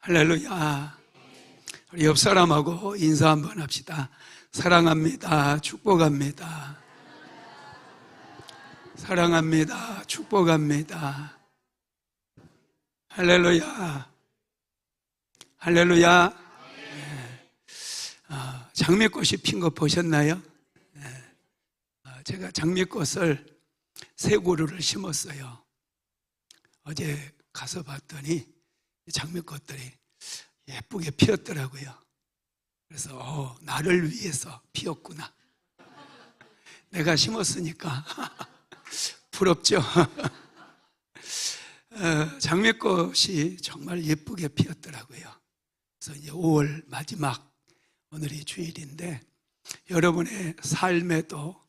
할렐루야. 우리 옆 사람하고 인사 한번 합시다. 사랑합니다. 축복합니다. 사랑합니다. 축복합니다. 할렐루야. 할렐루야. 네. 장미꽃이 핀 거 보셨나요? 네. 제가 장미꽃을 세 그루를 심었어요. 어제 가서 봤더니 장미꽃들이 예쁘게 피었더라고요. 그래서 나를 위해서 피었구나. 내가 심었으니까 부럽죠. 장미꽃이 정말 예쁘게 피었더라고요. 그래서 이제 5월 마지막 오늘이 주일인데 여러분의 삶에도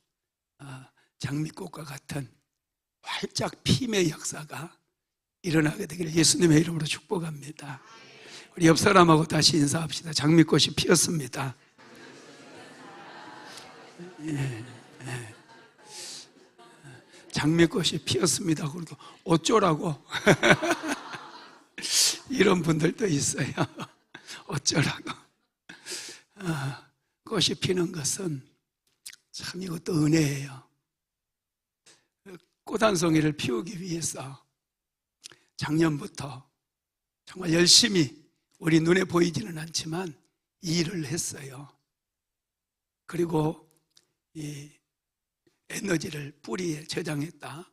장미꽃과 같은 활짝 핌의 역사가 일어나게 되기를 예수님의 이름으로 축복합니다. 우리 옆 사람하고 다시 인사합시다. 장미꽃이 피었습니다. 장미꽃이 피었습니다. 그래도 어쩌라고 이런 분들도 있어요. 어쩌라고. 꽃이 피는 것은 참 이것도 은혜예요. 꽃 한 송이를 피우기 위해서 작년부터 정말 열심히 우리 눈에 보이지는 않지만 이 일을 했어요. 그리고 이 에너지를 뿌리에 저장했다.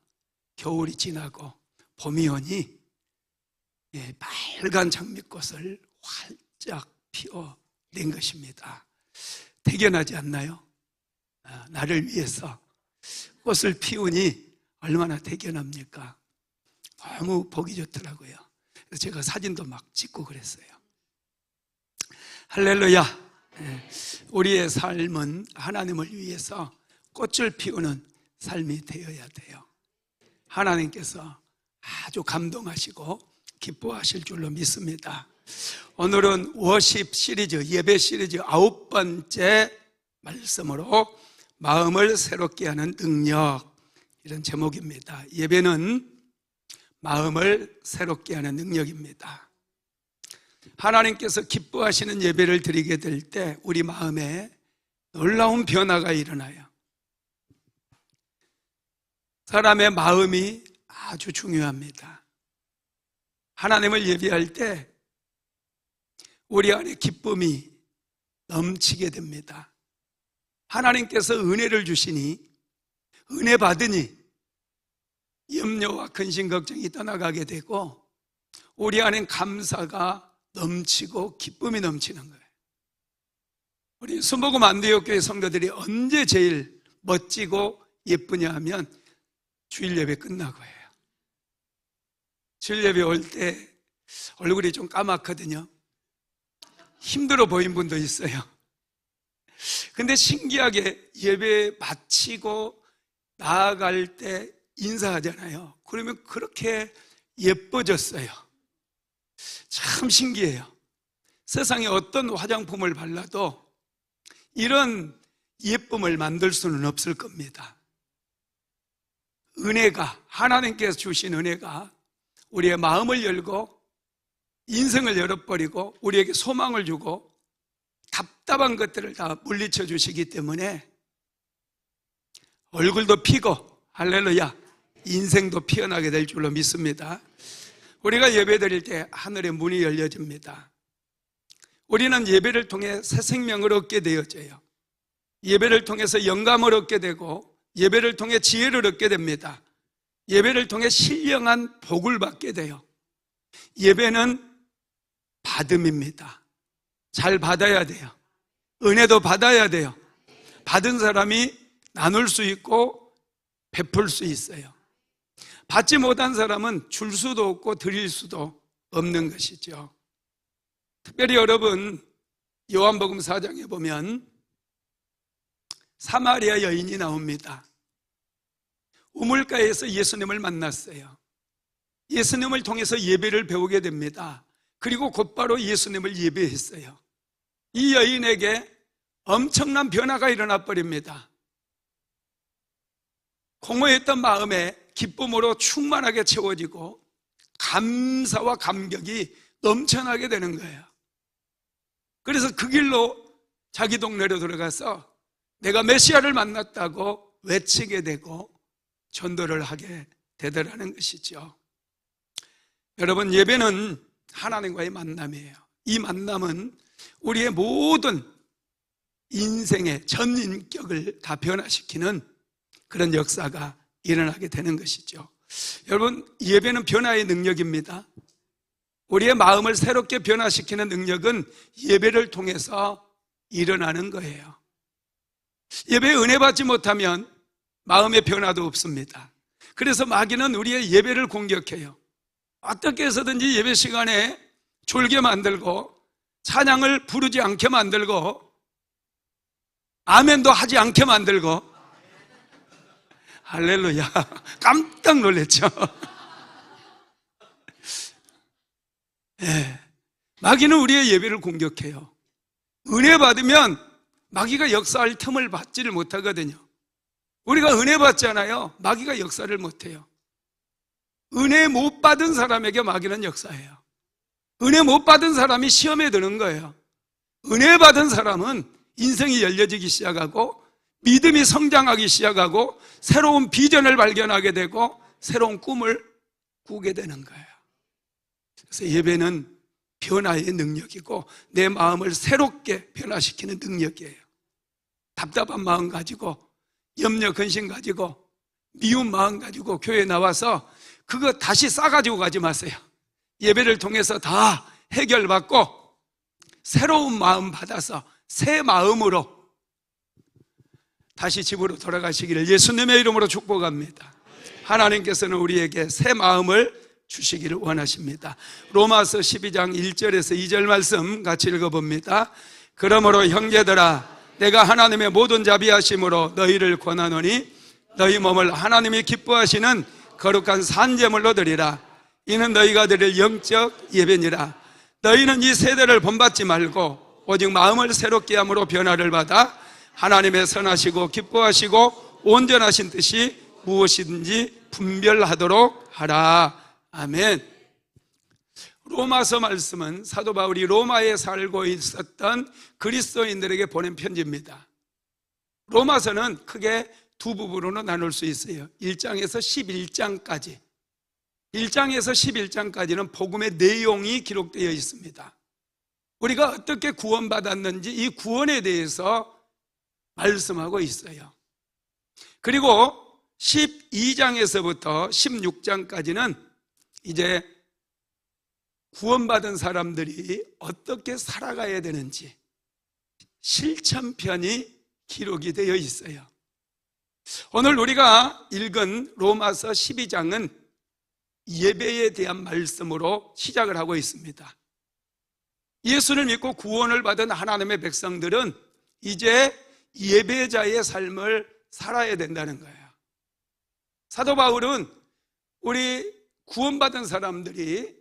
겨울이 지나고 봄이 오니 빨간 장미꽃을 활짝 피워낸 것입니다. 대견하지 않나요? 나를 위해서 꽃을 피우니 얼마나 대견합니까? 너무 보기 좋더라고요. 그래서 제가 사진도 막 찍고 그랬어요. 할렐루야. 우리의 삶은 하나님을 위해서 꽃을 피우는 삶이 되어야 돼요. 하나님께서 아주 감동하시고 기뻐하실 줄로 믿습니다. 오늘은 워십 시리즈, 예배 시리즈 9번째 말씀으로 마음을 새롭게 하는 능력, 이런 제목입니다. 예배는 마음을 새롭게 하는 능력입니다. 하나님께서 기뻐하시는 예배를 드리게 될 때 우리 마음에 놀라운 변화가 일어나요. 사람의 마음이 아주 중요합니다. 하나님을 예배할 때 우리 안에 기쁨이 넘치게 됩니다. 하나님께서 은혜를 주시니 은혜 받으니 염려와 근심 걱정이 떠나가게 되고 우리 안엔 감사가 넘치고 기쁨이 넘치는 거예요. 우리 순복음 안디옥교회 성도들이 언제 제일 멋지고 예쁘냐 하면 주일 예배 끝나고예요. 주일 예배 올 때 얼굴이 좀 까맣거든요. 힘들어 보인 분도 있어요. 근데 신기하게 예배 마치고 나아갈 때 인사하잖아요. 그러면 그렇게 예뻐졌어요. 참 신기해요. 세상에 어떤 화장품을 발라도 이런 예쁨을 만들 수는 없을 겁니다. 은혜가, 하나님께서 주신 은혜가 우리의 마음을 열고 인생을 열어버리고 우리에게 소망을 주고 답답한 것들을 다 물리쳐 주시기 때문에 얼굴도 피고 할렐루야, 인생도 피어나게 될 줄로 믿습니다. 우리가 예배 드릴 때 하늘의 문이 열려집니다. 우리는 예배를 통해 새 생명을 얻게 되어져요. 예배를 통해서 영감을 얻게 되고 예배를 통해 지혜를 얻게 됩니다. 예배를 통해 신령한 복을 받게 돼요. 예배는 받음입니다. 잘 받아야 돼요. 은혜도 받아야 돼요. 받은 사람이 나눌 수 있고 베풀 수 있어요. 받지 못한 사람은 줄 수도 없고 드릴 수도 없는 것이죠. 특별히 여러분 요한복음 4장에 보면 사마리아 여인이 나옵니다. 우물가에서 예수님을 만났어요. 예수님을 통해서 예배를 배우게 됩니다. 그리고 곧바로 예수님을 예배했어요. 이 여인에게 엄청난 변화가 일어나 버립니다. 공허했던 마음에 기쁨으로 충만하게 채워지고 감사와 감격이 넘쳐나게 되는 거예요. 그래서 그 길로 자기 동네로 들어가서 내가 메시아를 만났다고 외치게 되고 전도를 하게 되더라는 것이죠. 여러분, 예배는 하나님과의 만남이에요. 이 만남은 우리의 모든 인생의 전 인격을 다 변화시키는 그런 역사가 일어나게 되는 것이죠. 여러분, 예배는 변화의 능력입니다. 우리의 마음을 새롭게 변화시키는 능력은 예배를 통해서 일어나는 거예요. 예배에 은혜 받지 못하면 마음의 변화도 없습니다. 그래서 마귀는 우리의 예배를 공격해요. 어떻게 해서든지 예배 시간에 졸게 만들고 찬양을 부르지 않게 만들고 아멘도 하지 않게 만들고. 할렐루야. 깜짝 놀랐죠. 네. 마귀는 우리의 예배를 공격해요. 은혜 받으면 마귀가 역사할 틈을 받지를 못하거든요. 우리가 은혜 받잖아요. 마귀가 역사를 못해요. 은혜 못 받은 사람에게 마귀는 역사해요. 은혜 못 받은 사람이 시험에 드는 거예요. 은혜 받은 사람은 인생이 열려지기 시작하고 믿음이 성장하기 시작하고 새로운 비전을 발견하게 되고 새로운 꿈을 꾸게 되는 거예요. 그래서 예배는 변화의 능력이고 내 마음을 새롭게 변화시키는 능력이에요. 답답한 마음 가지고 염려 근심 가지고 미운 마음 가지고 교회에 나와서 그거 다시 싸가지고 가지 마세요. 예배를 통해서 다 해결받고 새로운 마음 받아서 새 마음으로 다시 집으로 돌아가시기를 예수님의 이름으로 축복합니다. 하나님께서는 우리에게 새 마음을 주시기를 원하십니다. 로마서 12장 1절에서 2절 말씀 같이 읽어봅니다. 그러므로 형제들아, 내가 하나님의 모든 자비하심으로 너희를 권하노니 너희 몸을 하나님이 기뻐하시는 거룩한 산제물로 드리라. 이는 너희가 드릴 영적 예배니라. 너희는 이 세대를 본받지 말고 오직 마음을 새롭게 함으로 변화를 받아 하나님의 선하시고 기뻐하시고 온전하신 뜻이 무엇인지 분별하도록 하라. 아멘. 로마서 말씀은 사도 바울이 로마에 살고 있었던 그리스도인들에게 보낸 편지입니다. 로마서는 크게 두 부분으로 나눌 수 있어요. 1장에서 11장까지. 1장에서 11장까지는 복음의 내용이 기록되어 있습니다. 우리가 어떻게 구원받았는지 이 구원에 대해서 말씀하고 있어요. 그리고 12장에서부터 16장까지는 이제 구원받은 사람들이 어떻게 살아가야 되는지 실천편이 기록이 되어 있어요. 오늘 우리가 읽은 로마서 12장은 예배에 대한 말씀으로 시작을 하고 있습니다. 예수를 믿고 구원을 받은 하나님의 백성들은 이제 예배자의 삶을 살아야 된다는 거예요. 사도 바울은 우리 구원받은 사람들이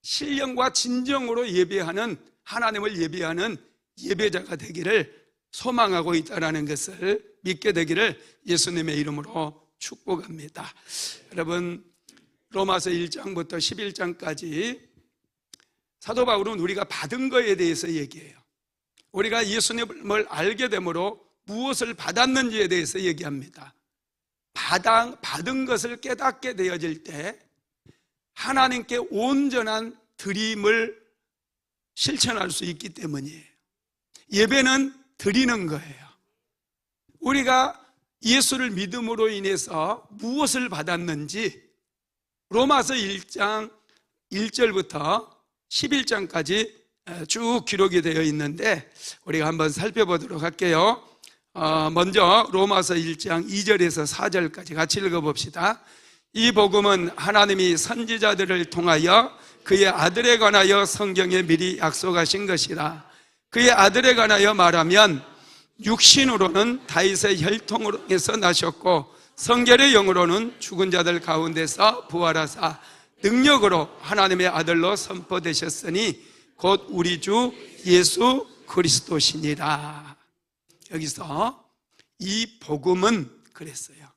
신령과 진정으로 예배하는, 하나님을 예배하는 예배자가 되기를 소망하고 있다는 것을 믿게 되기를 예수님의 이름으로 축복합니다. 여러분, 로마서 1장부터 11장까지 사도 바울은 우리가 받은 것에 대해서 얘기해요. 우리가 예수님을 알게 되므로 무엇을 받았는지에 대해서 얘기합니다. 받은 것을 깨닫게 되어질 때 하나님께 온전한 드림을 실천할 수 있기 때문이에요. 예배는 드리는 거예요. 우리가 예수를 믿음으로 인해서 무엇을 받았는지 로마서 1장 1절부터 11장까지 쭉 기록이 되어 있는데 우리가 한번 살펴보도록 할게요. 먼저 로마서 1장 2절에서 4절까지 같이 읽어봅시다. 이 복음은 하나님이 선지자들을 통하여 그의 아들에 관하여 성경에 미리 약속하신 것이라. 그의 아들에 관하여 말하면 육신으로는 다윗의 혈통에서 나셨고 성결의 영으로는 죽은 자들 가운데서 부활하사 능력으로 하나님의 아들로 선포되셨으니 곧 우리 주 예수 그리스도시니라. 여기서 이 복음은 그랬어요.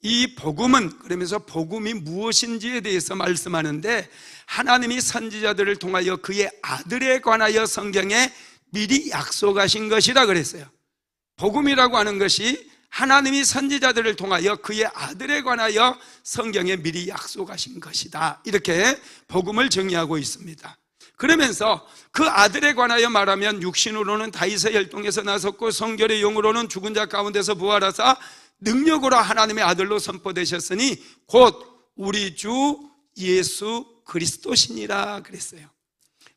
이 복음은, 그러면서 복음이 무엇인지에 대해서 말씀하는데, 하나님이 선지자들을 통하여 그의 아들에 관하여 성경에 미리 약속하신 것이라 그랬어요. 복음이라고 하는 것이 하나님이 선지자들을 통하여 그의 아들에 관하여 성경에 미리 약속하신 것이다, 이렇게 복음을 정의하고 있습니다. 그러면서 그 아들에 관하여 말하면 육신으로는 다윗의 혈통에서 나섰고 성결의 영으로는 죽은 자 가운데서 부활하사 능력으로 하나님의 아들로 선포되셨으니 곧 우리 주 예수 그리스도시니라 그랬어요.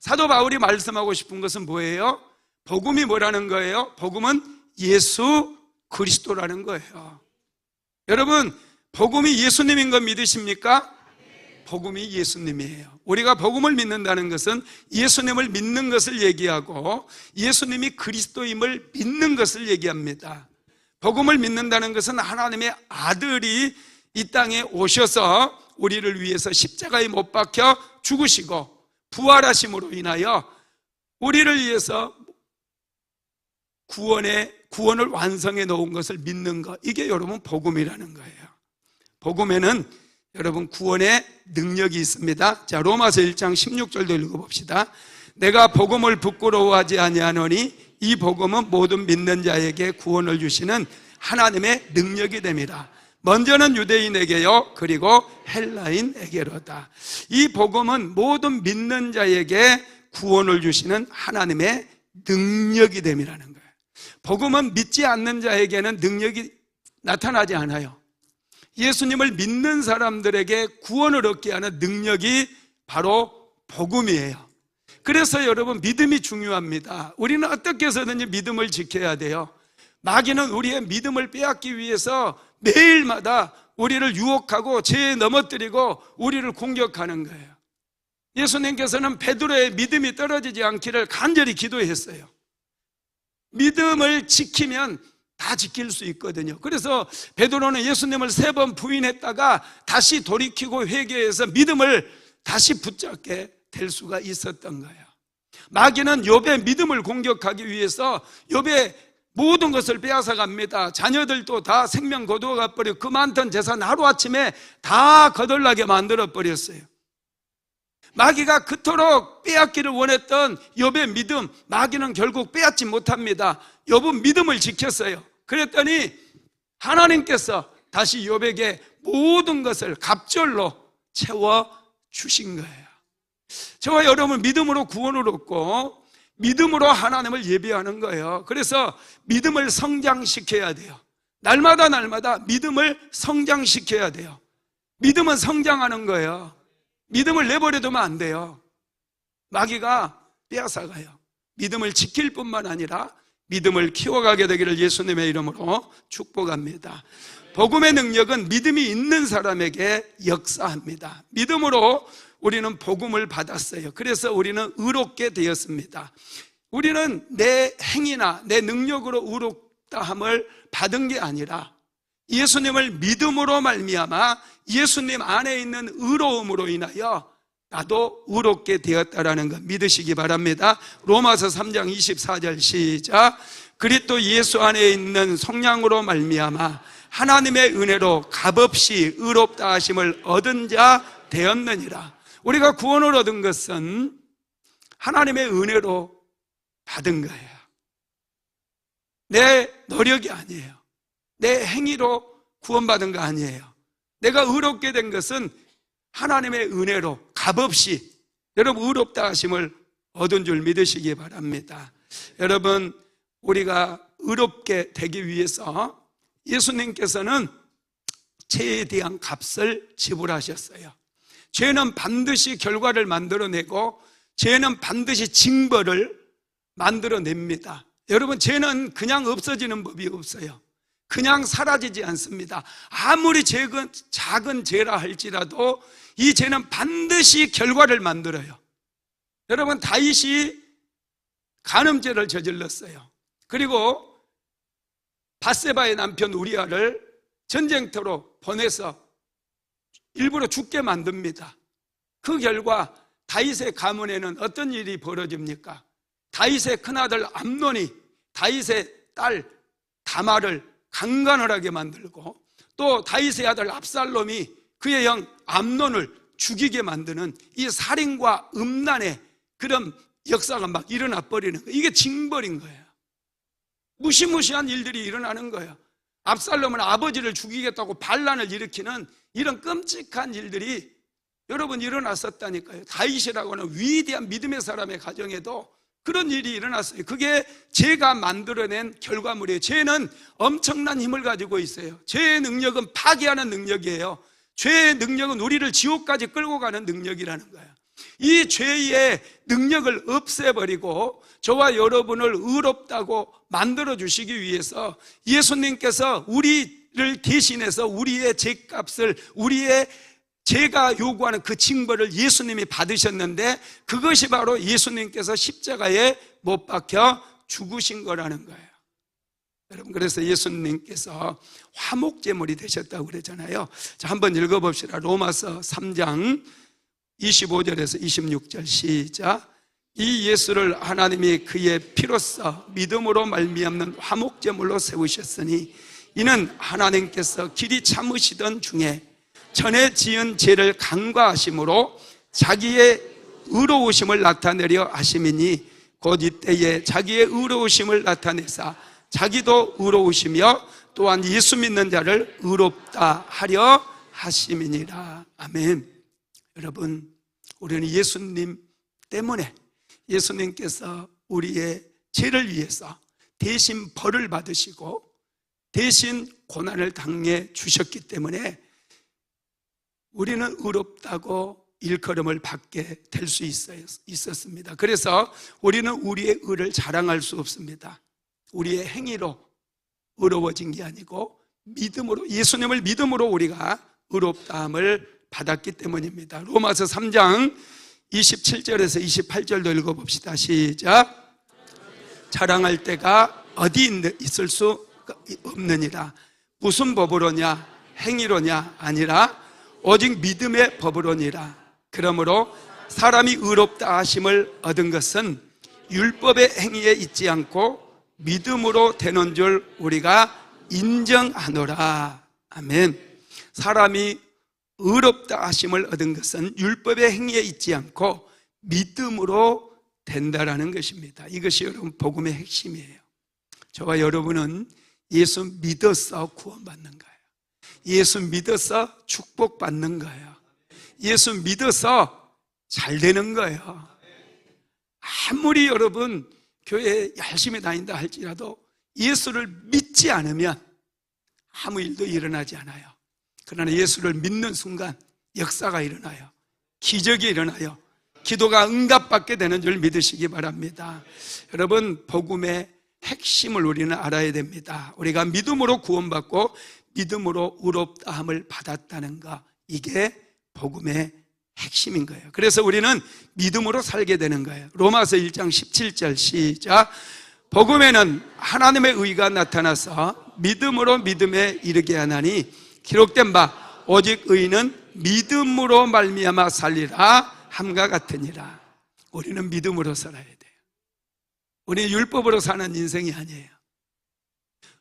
사도 바울이 말씀하고 싶은 것은 뭐예요? 복음이 뭐라는 거예요? 복음은 예수 그리스도라는 거예요. 여러분, 복음이 예수님인 거 믿으십니까? 복음이 예수님이에요. 우리가 복음을 믿는다는 것은 예수님을 믿는 것을 얘기하고 예수님이 그리스도임을 믿는 것을 얘기합니다. 복음을 믿는다는 것은 하나님의 아들이 이 땅에 오셔서 우리를 위해서 십자가에 못 박혀 죽으시고 부활하심으로 인하여 우리를 위해서 구원을 완성해 놓은 것을 믿는 것, 이게 여러분 복음이라는 거예요. 복음에는 여러분 구원의 능력이 있습니다. 자, 로마서 1장 16절도 읽어봅시다. 내가 복음을 부끄러워하지 아니하노니 이 복음은 모든 믿는 자에게 구원을 주시는 하나님의 능력이 됨이라. 먼저는 유대인에게요, 그리고 헬라인에게로다. 이 복음은 모든 믿는 자에게 구원을 주시는 하나님의 능력이 됨이라는 거예요. 복음은 믿지 않는 자에게는 능력이 나타나지 않아요. 예수님을 믿는 사람들에게 구원을 얻게 하는 능력이 바로 복음이에요. 그래서 여러분, 믿음이 중요합니다. 우리는 어떻게 해서든지 믿음을 지켜야 돼요. 마귀는 우리의 믿음을 빼앗기 위해서 매일마다 우리를 유혹하고 죄에 넘어뜨리고 우리를 공격하는 거예요. 예수님께서는 베드로의 믿음이 떨어지지 않기를 간절히 기도했어요. 믿음을 지키면 다 지킬 수 있거든요. 그래서 베드로는 예수님을 3번 부인했다가 다시 돌이키고 회개해서 믿음을 다시 붙잡게 될 수가 있었던 거예요. 마귀는 욥의 믿음을 공격하기 위해서 욥의 모든 것을 빼앗아 갑니다. 자녀들도 다 생명 거두어가 버리고 그 많던 재산 하루아침에 다 거덜나게 만들어 버렸어요. 마귀가 그토록 빼앗기를 원했던 욥의 믿음, 마귀는 결국 빼앗지 못합니다. 욥은 믿음을 지켰어요. 그랬더니 하나님께서 다시 욥에게 모든 것을 갑절로 채워주신 거예요. 저와 여러분, 믿음으로 구원을 얻고 믿음으로 하나님을 예배하는 거예요. 그래서 믿음을 성장시켜야 돼요. 날마다 믿음을 성장시켜야 돼요. 믿음은 성장하는 거예요. 믿음을 내버려 두면 안 돼요. 마귀가 빼앗아가요. 믿음을 지킬 뿐만 아니라 믿음을 키워가게 되기를 예수님의 이름으로 축복합니다. 복음의 능력은 믿음이 있는 사람에게 역사합니다. 믿음으로 우리는 복음을 받았어요. 그래서 우리는 의롭게 되었습니다. 우리는 내 행위나 내 능력으로 의롭다함을 받은 게 아니라 예수님을 믿음으로 말미암아 예수님 안에 있는 의로움으로 인하여 나도 의롭게 되었다라는 것 믿으시기 바랍니다. 로마서 3장 24절 시작. 그리스도 예수 안에 있는 성령으로 말미암아 하나님의 은혜로 값없이 의롭다 하심을 얻은 자 되었느니라. 우리가 구원을 얻은 것은 하나님의 은혜로 받은 거예요. 내 노력이 아니에요. 내 행위로 구원받은 거 아니에요. 내가 의롭게 된 것은 하나님의 은혜로 값없이 여러분 의롭다 하심을 얻은 줄 믿으시기 바랍니다. 여러분, 우리가 의롭게 되기 위해서 예수님께서는 죄에 대한 값을 지불하셨어요. 죄는 반드시 결과를 만들어내고 죄는 반드시 징벌을 만들어냅니다. 여러분, 죄는 그냥 없어지는 법이 없어요. 그냥 사라지지 않습니다. 아무리 작은 죄라 할지라도 이 죄는 반드시 결과를 만들어요. 여러분, 다윗이 간음죄를 저질렀어요. 그리고 밧세바의 남편 우리아를 전쟁터로 보내서 일부러 죽게 만듭니다. 그 결과 다윗의 가문에는 어떤 일이 벌어집니까? 다윗의 큰아들 암논이 다윗의 딸 다말을 강간을 하게 만들고 또 다윗의 아들 압살롬이 그의 형 암논을 죽이게 만드는 이 살인과 음란의 그런 역사가 막 일어나 버리는 거예요. 이게 징벌인 거예요. 무시무시한 일들이 일어나는 거예요. 압살롬은 아버지를 죽이겠다고 반란을 일으키는 이런 끔찍한 일들이 여러분 일어났었다니까요. 다윗이라고 하는 위대한 믿음의 사람의 가정에도 그런 일이 일어났어요. 그게 죄가 만들어낸 결과물이에요. 죄는 엄청난 힘을 가지고 있어요. 죄의 능력은 파괴하는 능력이에요. 죄의 능력은 우리를 지옥까지 끌고 가는 능력이라는 거예요. 이 죄의 능력을 없애버리고 저와 여러분을 의롭다고 만들어 주시기 위해서 예수님께서 우리를 대신해서 우리의 죄값을, 우리의 제가 요구하는 그 징벌을 예수님이 받으셨는데, 그것이 바로 예수님께서 십자가에 못 박혀 죽으신 거라는 거예요. 여러분, 그래서 예수님께서 화목제물이 되셨다고 그러잖아요. 자, 한번 읽어봅시다. 로마서 3장 25절에서 26절 시작. 이 예수를 하나님이 그의 피로써 믿음으로 말미암는 화목제물로 세우셨으니 이는 하나님께서 길이 참으시던 중에 전에 지은 죄를 간과하심으로 자기의 의로우심을 나타내려 하심이니 곧 이때에 자기의 의로우심을 나타내사 자기도 의로우시며 또한 예수 믿는 자를 의롭다 하려 하심이니라. 아멘. 여러분, 우리는 예수님 때문에, 예수님께서 우리의 죄를 위해서 대신 벌을 받으시고 대신 고난을 당해 주셨기 때문에 우리는 의롭다고 일컬음을 받게 될 수 있었습니다. 그래서 우리는 우리의 의를 자랑할 수 없습니다. 우리의 행위로 의로워진 게 아니고 믿음으로, 예수님을 믿음으로 우리가 의롭다함을 받았기 때문입니다. 로마서 3장 27절에서 28절도 읽어봅시다. 시작. 자랑할 때가 어디 있을 수 없느니라. 무슨 법으로냐? 행위로냐? 아니라 오직 믿음의 법으로니라. 그러므로 사람이 의롭다 하심을 얻은 것은 율법의 행위에 있지 않고 믿음으로 되는 줄 우리가 인정하노라. 아멘. 사람이 의롭다 하심을 얻은 것은 율법의 행위에 있지 않고 믿음으로 된다라는 것입니다. 이것이 여러분 복음의 핵심이에요. 저와 여러분은 예수 믿어서 구원받는 거예요. 예수 믿어서 축복받는 거예요. 예수 믿어서 잘 되는 거예요. 아무리 여러분 교회에 열심히 다닌다 할지라도 예수를 믿지 않으면 아무 일도 일어나지 않아요. 그러나 예수를 믿는 순간 역사가 일어나요. 기적이 일어나요. 기도가 응답받게 되는 줄 믿으시기 바랍니다. 여러분, 복음의 핵심을 우리는 알아야 됩니다. 우리가 믿음으로 구원받고 믿음으로 의롭다함을 받았다는 것, 이게 복음의 핵심인 거예요. 그래서 우리는 믿음으로 살게 되는 거예요. 로마서 1장 17절 시작. 복음에는 하나님의 의가 나타나서 믿음으로 믿음에 이르게 하나니 기록된 바 오직 의인은 믿음으로 말미암아 살리라 함과 같으니라. 우리는 믿음으로 살아야 돼요. 우리는 율법으로 사는 인생이 아니에요.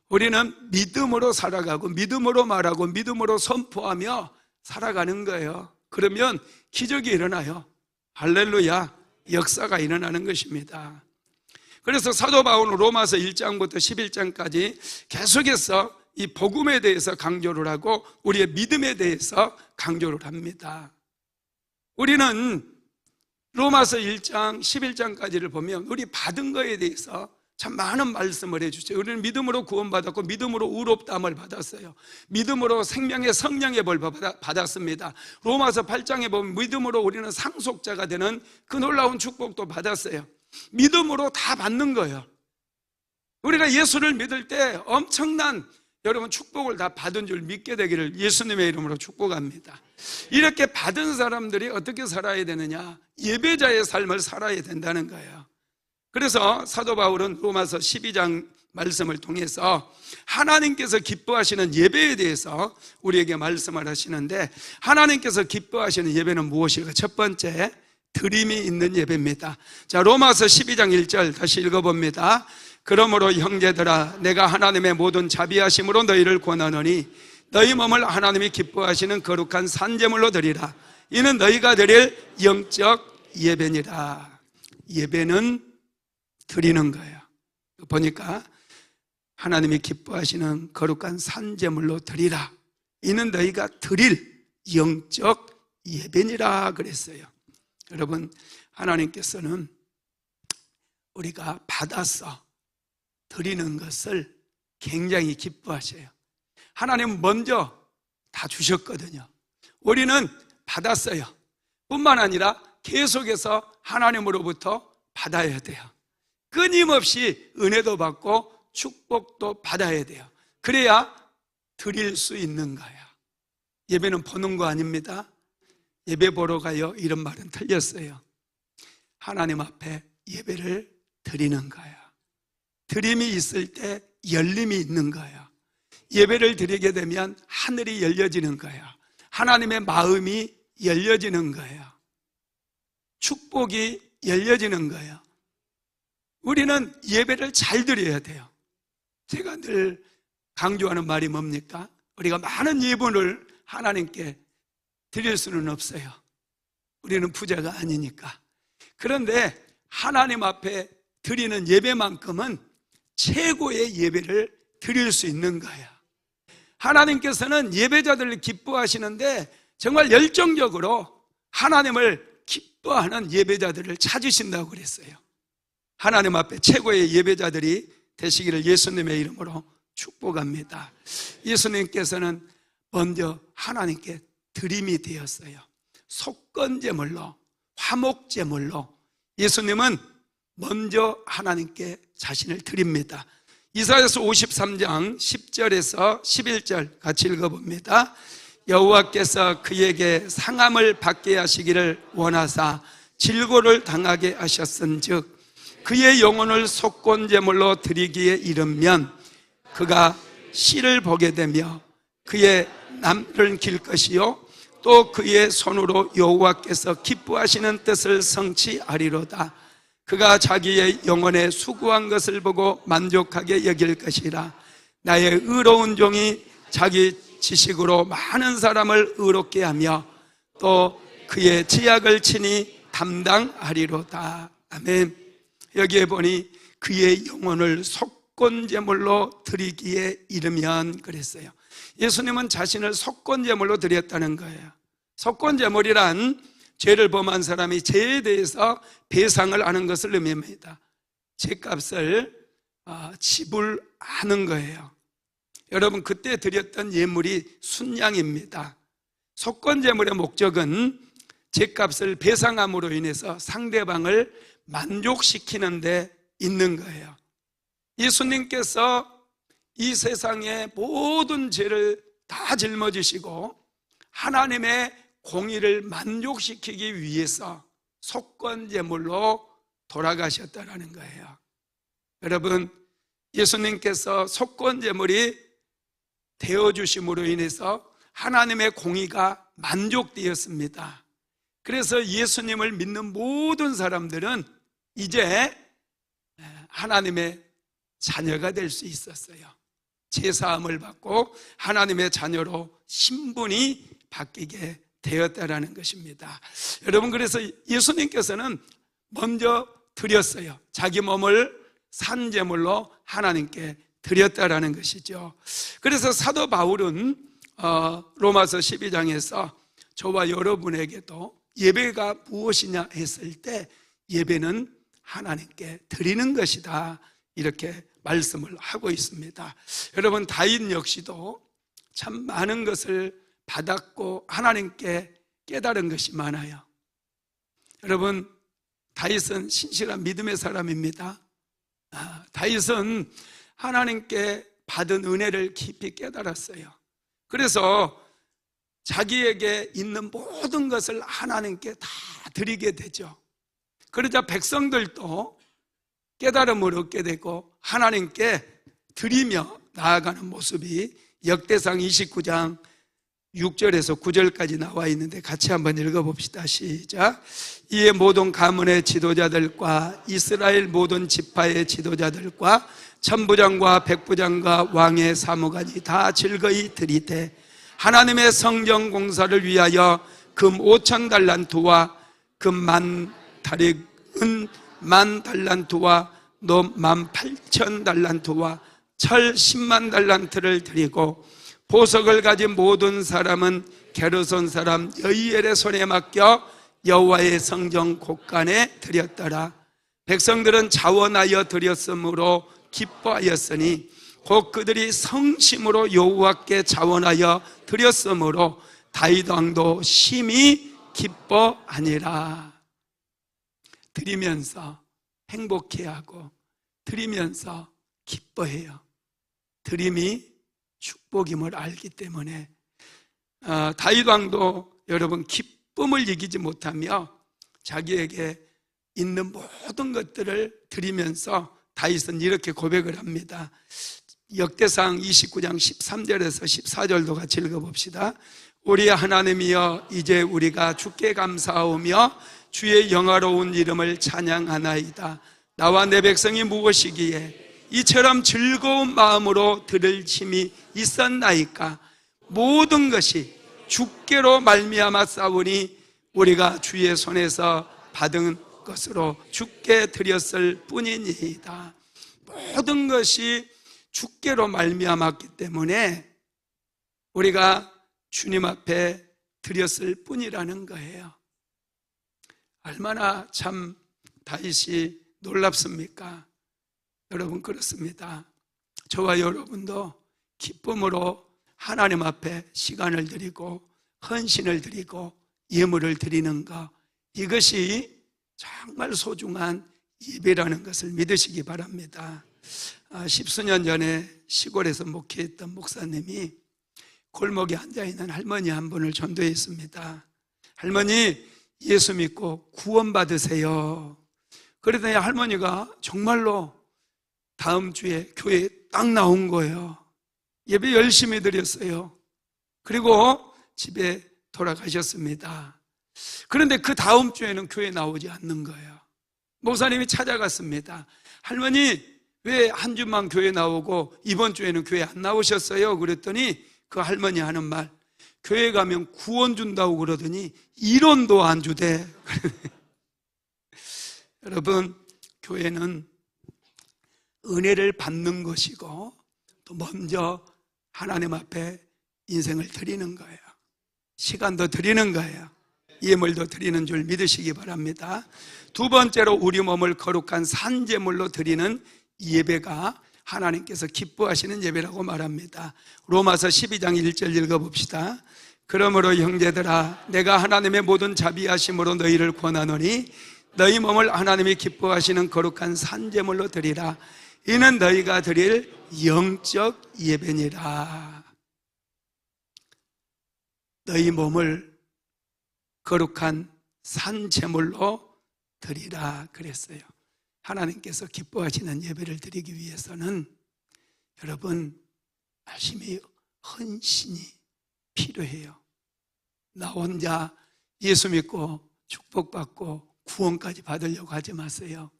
우리는 믿음으로 살아가고 믿음으로 말하고 믿음으로 선포하며 살아가는 거예요. 그러면 기적이 일어나요. 할렐루야. 역사가 일어나는 것입니다. 그래서 사도 바울은 로마서 1장부터 11장까지 계속해서 이 복음에 대해서 강조를 하고 우리의 믿음에 대해서 강조를 합니다. 우리는 로마서 1장 11장까지를 보면 우리 받은 거에 대해서 참 많은 말씀을 해주세요. 우리는 믿음으로 구원받았고 믿음으로 의롭다함을 받았어요. 믿음으로 생명의 성령의 벌 받았습니다. 로마서 8장에 보면 믿음으로 우리는 상속자가 되는 그 놀라운 축복도 받았어요. 믿음으로 다 받는 거예요. 우리가 예수를 믿을 때 엄청난 여러분 축복을 다 받은 줄 믿게 되기를 예수님의 이름으로 축복합니다. 이렇게 받은 사람들이 어떻게 살아야 되느냐? 예배자의 삶을 살아야 된다는 거예요. 그래서 사도 바울은 로마서 12장 말씀을 통해서 하나님께서 기뻐하시는 예배에 대해서 우리에게 말씀을 하시는데, 하나님께서 기뻐하시는 예배는 무엇일까? 첫 번째, 드림이 있는 예배입니다. 자, 로마서 12장 1절 다시 읽어봅니다. 그러므로 형제들아, 내가 하나님의 모든 자비하심으로 너희를 권하노니 너희 몸을 하나님이 기뻐하시는 거룩한 산제물로 드리라. 이는 너희가 드릴 영적 예배니라. 예배는 드리는 거예요. 보니까 하나님이 기뻐하시는 거룩한 산제물로 드리라. 이는 너희가 드릴 영적 예배니라 그랬어요. 여러분, 하나님께서는 우리가 받아서 드리는 것을 굉장히 기뻐하셔요. 하나님은 먼저 다 주셨거든요. 우리는 받았어요. 뿐만 아니라 계속해서 하나님으로부터 받아야 돼요. 끊임없이 은혜도 받고 축복도 받아야 돼요. 그래야 드릴 수 있는 거예요. 예배는 보는 거 아닙니다. 예배 보러 가요, 이런 말은 틀렸어요. 하나님 앞에 예배를 드리는 거예요. 드림이 있을 때 열림이 있는 거예요. 예배를 드리게 되면 하늘이 열려지는 거예요. 하나님의 마음이 열려지는 거예요. 축복이 열려지는 거예요. 우리는 예배를 잘 드려야 돼요. 제가 늘 강조하는 말이 뭡니까? 우리가 많은 예물을 하나님께 드릴 수는 없어요. 우리는 부자가 아니니까. 그런데 하나님 앞에 드리는 예배만큼은 최고의 예배를 드릴 수 있는 거예요. 하나님께서는 예배자들을 기뻐하시는데 정말 열정적으로 하나님을 기뻐하는 예배자들을 찾으신다고 그랬어요. 하나님 앞에 최고의 예배자들이 되시기를 예수님의 이름으로 축복합니다. 예수님께서는 먼저 하나님께 드림이 되었어요. 속건제물로, 화목제물로 예수님은 먼저 하나님께 자신을 드립니다. 이사야서 53장 10절에서 11절 같이 읽어봅니다. 여호와께서 그에게 상함을 받게 하시기를 원하사 질고를 당하게 하셨은즉 그의 영혼을 속건제물로 드리기에 이르면 그가 씨를 보게 되며 그의 남을 길 것이요 또 그의 손으로 여호와께서 기뻐하시는 뜻을 성취하리로다. 그가 자기의 영혼에 수고한 것을 보고 만족하게 여길 것이라. 나의 의로운 종이 자기 지식으로 많은 사람을 의롭게 하며 또 그의 지약을 친히 담당하리로다. 아멘. 여기에 보니 그의 영혼을 속건제물로 드리기에 이르면 그랬어요. 예수님은 자신을 속건제물로 드렸다는 거예요. 속건제물이란 죄를 범한 사람이 죄에 대해서 배상을 하는 것을 의미합니다. 죄값을 지불하는 거예요. 여러분, 그때 드렸던 예물이 순양입니다. 속건제물의 목적은 죄값을 배상함으로 인해서 상대방을 만족시키는 데 있는 거예요. 예수님께서 이 세상의 모든 죄를 다 짊어지시고 하나님의 공의를 만족시키기 위해서 속건제물로 돌아가셨다는 거예요. 여러분, 예수님께서 속건제물이 되어주심으로 인해서 하나님의 공의가 만족되었습니다. 그래서 예수님을 믿는 모든 사람들은 이제 하나님의 자녀가 될 수 있었어요. 제사함을 받고 하나님의 자녀로 신분이 바뀌게 되었다라는 것입니다. 여러분, 그래서 예수님께서는 먼저 드렸어요. 자기 몸을 산제물로 하나님께 드렸다라는 것이죠. 그래서 사도 바울은 로마서 12장에서 저와 여러분에게도 예배가 무엇이냐 했을 때 예배는 하나님께 드리는 것이다, 이렇게 말씀을 하고 있습니다. 여러분, 다윗 역시도 참 많은 것을 받았고 하나님께 깨달은 것이 많아요. 여러분, 다윗은 신실한 믿음의 사람입니다. 다윗은 하나님께 받은 은혜를 깊이 깨달았어요. 그래서 자기에게 있는 모든 것을 하나님께 다 드리게 되죠. 그러자 백성들도 깨달음을 얻게 되고 하나님께 드리며 나아가는 모습이 역대상 29장 6절에서 9절까지 나와 있는데 같이 한번 읽어봅시다. 시작. 이에 모든 가문의 지도자들과 이스라엘 모든 지파의 지도자들과 천부장과 백부장과 왕의 사무관이 다 즐거이 드리되 하나님의 성전 공사를 위하여 금 5,000달란트와 금 10,000다리, 은 10,000달란트와 놈 18,000달란트와 철 100,000달란트를 드리고 보석을 가진 모든 사람은 게르손 사람 여이엘의 손에 맡겨 여호와의 성전 곳간에 드렸더라. 백성들은 자원하여 드렸으므로 기뻐하였으니 곧 그들이 성심으로 여호와께 자원하여 드렸으므로 다윗 왕도 심히 기뻐하니라. 드리면서 행복해하고 드리면서 기뻐해요. 드림이 축복임을 알기 때문에 다윗 왕도 여러분 기쁨을 이기지 못하며 자기에게 있는 모든 것들을 드리면서 다윗은 이렇게 고백을 합니다. 역대상 29장 13절에서 14절도 같이 읽어봅시다. 우리 하나님이여, 이제 우리가 주께 감사하오며 주의 영화로운 이름을 찬양하나이다. 나와 내 백성이 무엇이기에 이처럼 즐거운 마음으로 들을 힘이 있었나이까. 모든 것이 주께로 말미암아 싸우니 우리가 주의 손에서 받은 것으로 주께 드렸을 뿐이니이다. 모든 것이 주께로 말미암았기 때문에 우리가 주님 앞에 드렸을 뿐이라는 거예요. 얼마나 참 다윗이 놀랍습니까? 여러분, 그렇습니다. 저와 여러분도 기쁨으로 하나님 앞에 시간을 드리고 헌신을 드리고 예물을 드리는 것, 이것이 정말 소중한 예배라는 것을 믿으시기 바랍니다. 10수년 전에 시골에서 목회했던 목사님이 골목에 앉아있는 할머니 한 분을 전도했습니다. 할머니, 예수 믿고 구원받으세요. 그러더니 할머니가 정말로 다음 주에 교회에 딱 나온 거예요. 예배 열심히 드렸어요. 그리고 집에 돌아가셨습니다. 그런데 그 다음 주에는 교회에 나오지 않는 거예요. 목사님이 찾아갔습니다. 할머니, 왜 한 주만 교회 나오고 이번 주에는 교회 안 나오셨어요? 그랬더니 그 할머니 하는 말, 교회 가면 구원 준다고 그러더니 1원도 안 주대. 여러분, 교회는 은혜를 받는 것이고 또 먼저 하나님 앞에 인생을 드리는 거예요. 시간도 드리는 거예요. 예물도 드리는 줄 믿으시기 바랍니다. 두 번째로 우리 몸을 거룩한 산제물로 드리는 예배가 하나님께서 기뻐하시는 예배라고 말합니다. 로마서 12장 1절 읽어봅시다. 그러므로 형제들아, 내가 하나님의 모든 자비하심으로 너희를 권하노니 너희 몸을 하나님이 기뻐하시는 거룩한 산제물로 드리라. 이는 너희가 드릴 영적 예배니라. 너희 몸을 거룩한 산제물로 드리라 그랬어요. 하나님께서 기뻐하시는 예배를 드리기 위해서는 여러분, 열심히 헌신이 필요해요. 나 혼자 예수 믿고 축복받고 구원까지 받으려고 하지 마세요.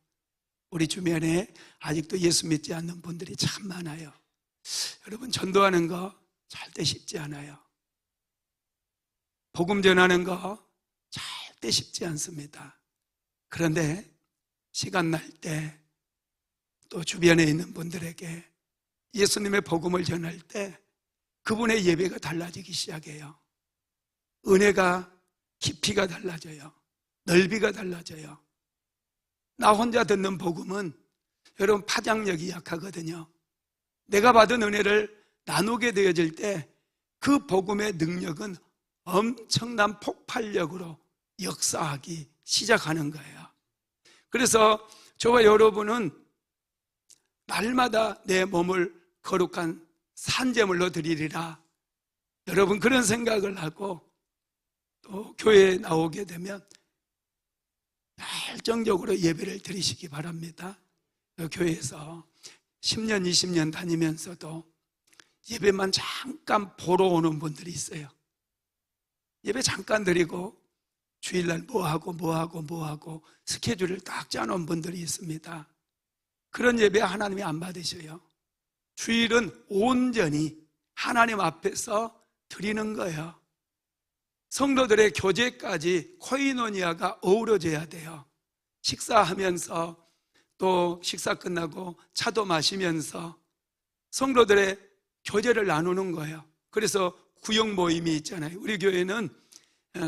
우리 주변에 아직도 예수 믿지 않는 분들이 참 많아요. 여러분, 전도하는 거 절대 쉽지 않아요. 복음 전하는 거 절대 쉽지 않습니다. 그런데 시간 날 때 또 주변에 있는 분들에게 예수님의 복음을 전할 때 그분의 예배가 달라지기 시작해요. 은혜가 깊이가 달라져요. 넓이가 달라져요. 나 혼자 듣는 복음은 여러분 파장력이 약하거든요. 내가 받은 은혜를 나누게 되어질 때 그 복음의 능력은 엄청난 폭발력으로 역사하기 시작하는 거예요. 그래서 저와 여러분은 날마다 내 몸을 거룩한 산제물로 드리리라. 여러분, 그런 생각을 하고 또 교회에 나오게 되면 열정적으로 예배를 드리시기 바랍니다. 교회에서 10년, 20년 다니면서도 예배만 잠깐 보러 오는 분들이 있어요. 예배 잠깐 드리고 주일날 뭐하고 스케줄을 딱 짜놓은 분들이 있습니다. 그런 예배 하나님이 안 받으셔요. 주일은 온전히 하나님 앞에서 드리는 거예요. 성도들의 교제까지 코이노니아가 어우러져야 돼요. 식사하면서 또 식사 끝나고 차도 마시면서 성도들의 교제를 나누는 거예요. 그래서 구역 모임이 있잖아요. 우리 교회는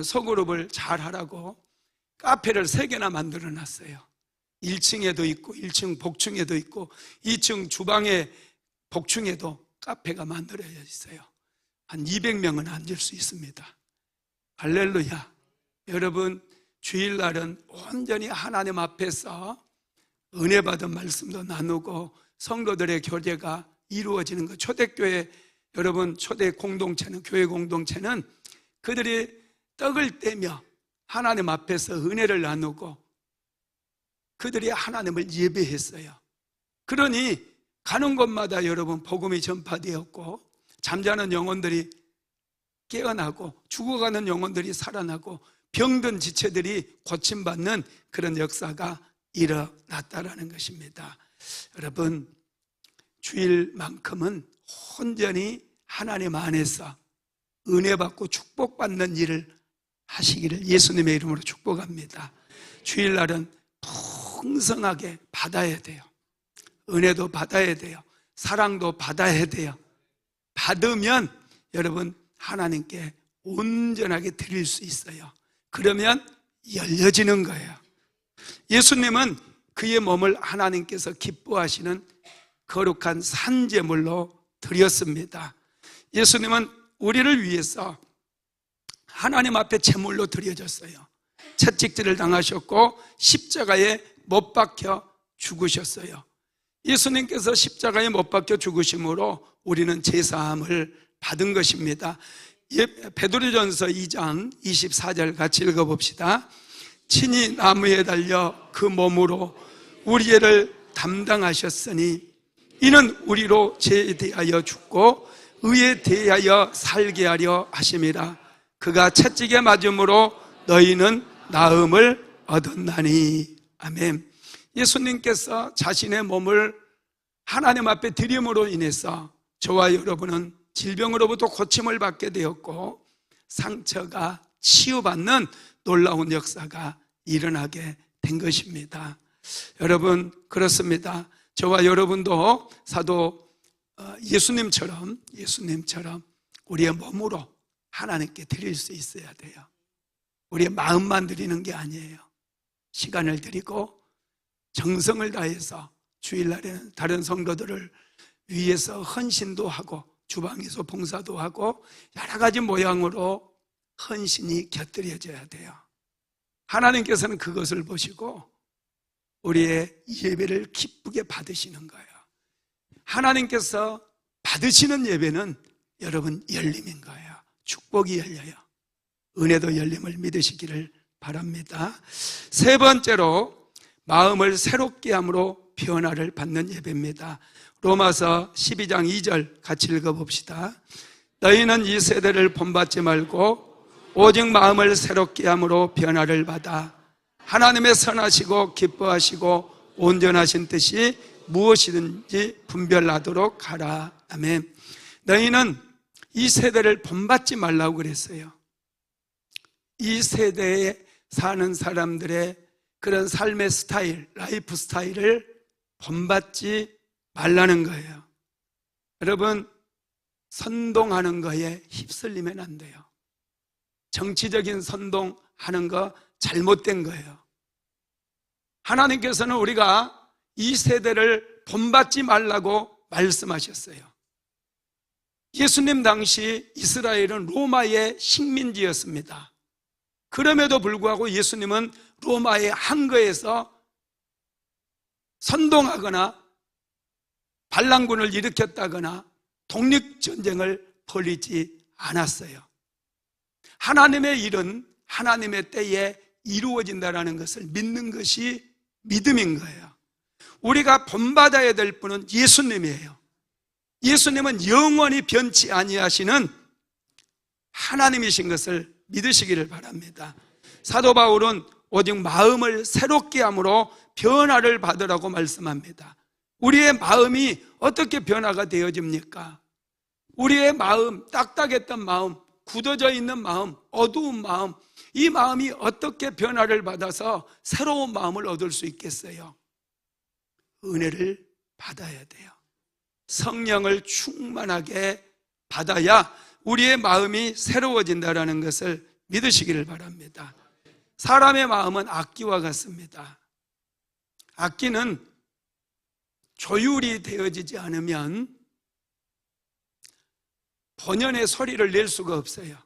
소그룹을 잘 하라고 카페를 3개나 만들어 놨어요. 1층에도 있고 1층 복층에도 있고 2층 주방에 복층에도 카페가 만들어져 있어요. 한 200명은 앉을 수 있습니다. 할렐루야. 여러분, 주일날은 온전히 하나님 앞에서 은혜 받은 말씀도 나누고 성도들의 교제가 이루어지는 것. 초대교회, 여러분, 초대 공동체는, 교회 공동체는 그들이 떡을 떼며 하나님 앞에서 은혜를 나누고 그들이 하나님을 예배했어요. 그러니 가는 곳마다 여러분 복음이 전파되었고 잠자는 영혼들이 깨어나고 죽어가는 영혼들이 살아나고 병든 지체들이 고침받는 그런 역사가 일어났다라는 것입니다. 여러분, 주일만큼은 온전히 하나님 안에서 은혜 받고 축복받는 일을 하시기를 예수님의 이름으로 축복합니다. 주일날은 풍성하게 받아야 돼요. 은혜도 받아야 돼요. 사랑도 받아야 돼요. 받으면 여러분 하나님께 온전하게 드릴 수 있어요. 그러면 열려지는 거예요. 예수님은 그의 몸을 하나님께서 기뻐하시는 거룩한 산제물로 드렸습니다. 예수님은 우리를 위해서 하나님 앞에 제물로 드려졌어요. 채찍질을 당하셨고 십자가에 못 박혀 죽으셨어요. 예수님께서 십자가에 못 박혀 죽으심으로 우리는 제사함을 받은 것입니다. 베드로전서 2장 24절 같이 읽어봅시다. 친히 나무에 달려 그 몸으로 우리 죄를 담당하셨으니 이는 우리로 죄에 대하여 죽고 의에 대하여 살게 하려 하심이라. 그가 채찍에 맞음으로 너희는 나음을 얻었나니. 아멘. 예수님께서 자신의 몸을 하나님 앞에 드림으로 인해서 저와 여러분은 질병으로부터 고침을 받게 되었고 상처가 치유받는 놀라운 역사가 일어나게 된 것입니다. 여러분, 그렇습니다. 저와 여러분도 사도 예수님처럼 우리의 몸으로 하나님께 드릴 수 있어야 돼요. 우리의 마음만 드리는 게 아니에요. 시간을 드리고 정성을 다해서 주일날에는 다른 성도들을 위해서 헌신도 하고 주방에서 봉사도 하고 여러 가지 모양으로 헌신이 곁들여져야 돼요. 하나님께서는 그것을 보시고 우리의 예배를 기쁘게 받으시는 거예요. 하나님께서 받으시는 예배는 여러분 열림인 거예요. 축복이 열려요. 은혜도 열림을 믿으시기를 바랍니다. 세 번째로 마음을 새롭게 함으로 변화를 받는 예배입니다. 로마서 12장 2절 같이 읽어봅시다. 너희는 이 세대를 본받지 말고 오직 마음을 새롭게 함으로 변화를 받아 하나님의 선하시고 기뻐하시고 온전하신 뜻이 무엇이든지 분별하도록 하라. 아멘. 너희는 이 세대를 본받지 말라고 그랬어요. 이 세대에 사는 사람들의 그런 삶의 스타일, 라이프 스타일을 본받지 말라는 거예요. 여러분, 선동하는 거에 휩쓸리면 안 돼요. 정치적인 선동하는 거 잘못된 거예요. 하나님께서는 우리가 이 세대를 본받지 말라고 말씀하셨어요. 예수님 당시 이스라엘은 로마의 식민지였습니다. 그럼에도 불구하고 예수님은 로마의 항거에서 선동하거나 반란군을 일으켰다거나 독립전쟁을 벌이지 않았어요. 하나님의 일은 하나님의 때에 이루어진다는 것을 믿는 것이 믿음인 거예요. 우리가 본받아야 될 분은 예수님이에요. 예수님은 영원히 변치 아니하시는 하나님이신 것을 믿으시기를 바랍니다. 사도 바울은 오직 마음을 새롭게 함으로 변화를 받으라고 말씀합니다. 우리의 마음이 어떻게 변화가 되어집니까? 우리의 마음, 딱딱했던 마음, 굳어져 있는 마음, 어두운 마음, 이 마음이 어떻게 변화를 받아서 새로운 마음을 얻을 수 있겠어요? 은혜를 받아야 돼요. 성령을 충만하게 받아야 우리의 마음이 새로워진다는 것을 믿으시기를 바랍니다. 사람의 마음은 악기와 같습니다. 악기는 조율이 되어지지 않으면 본연의 소리를 낼 수가 없어요.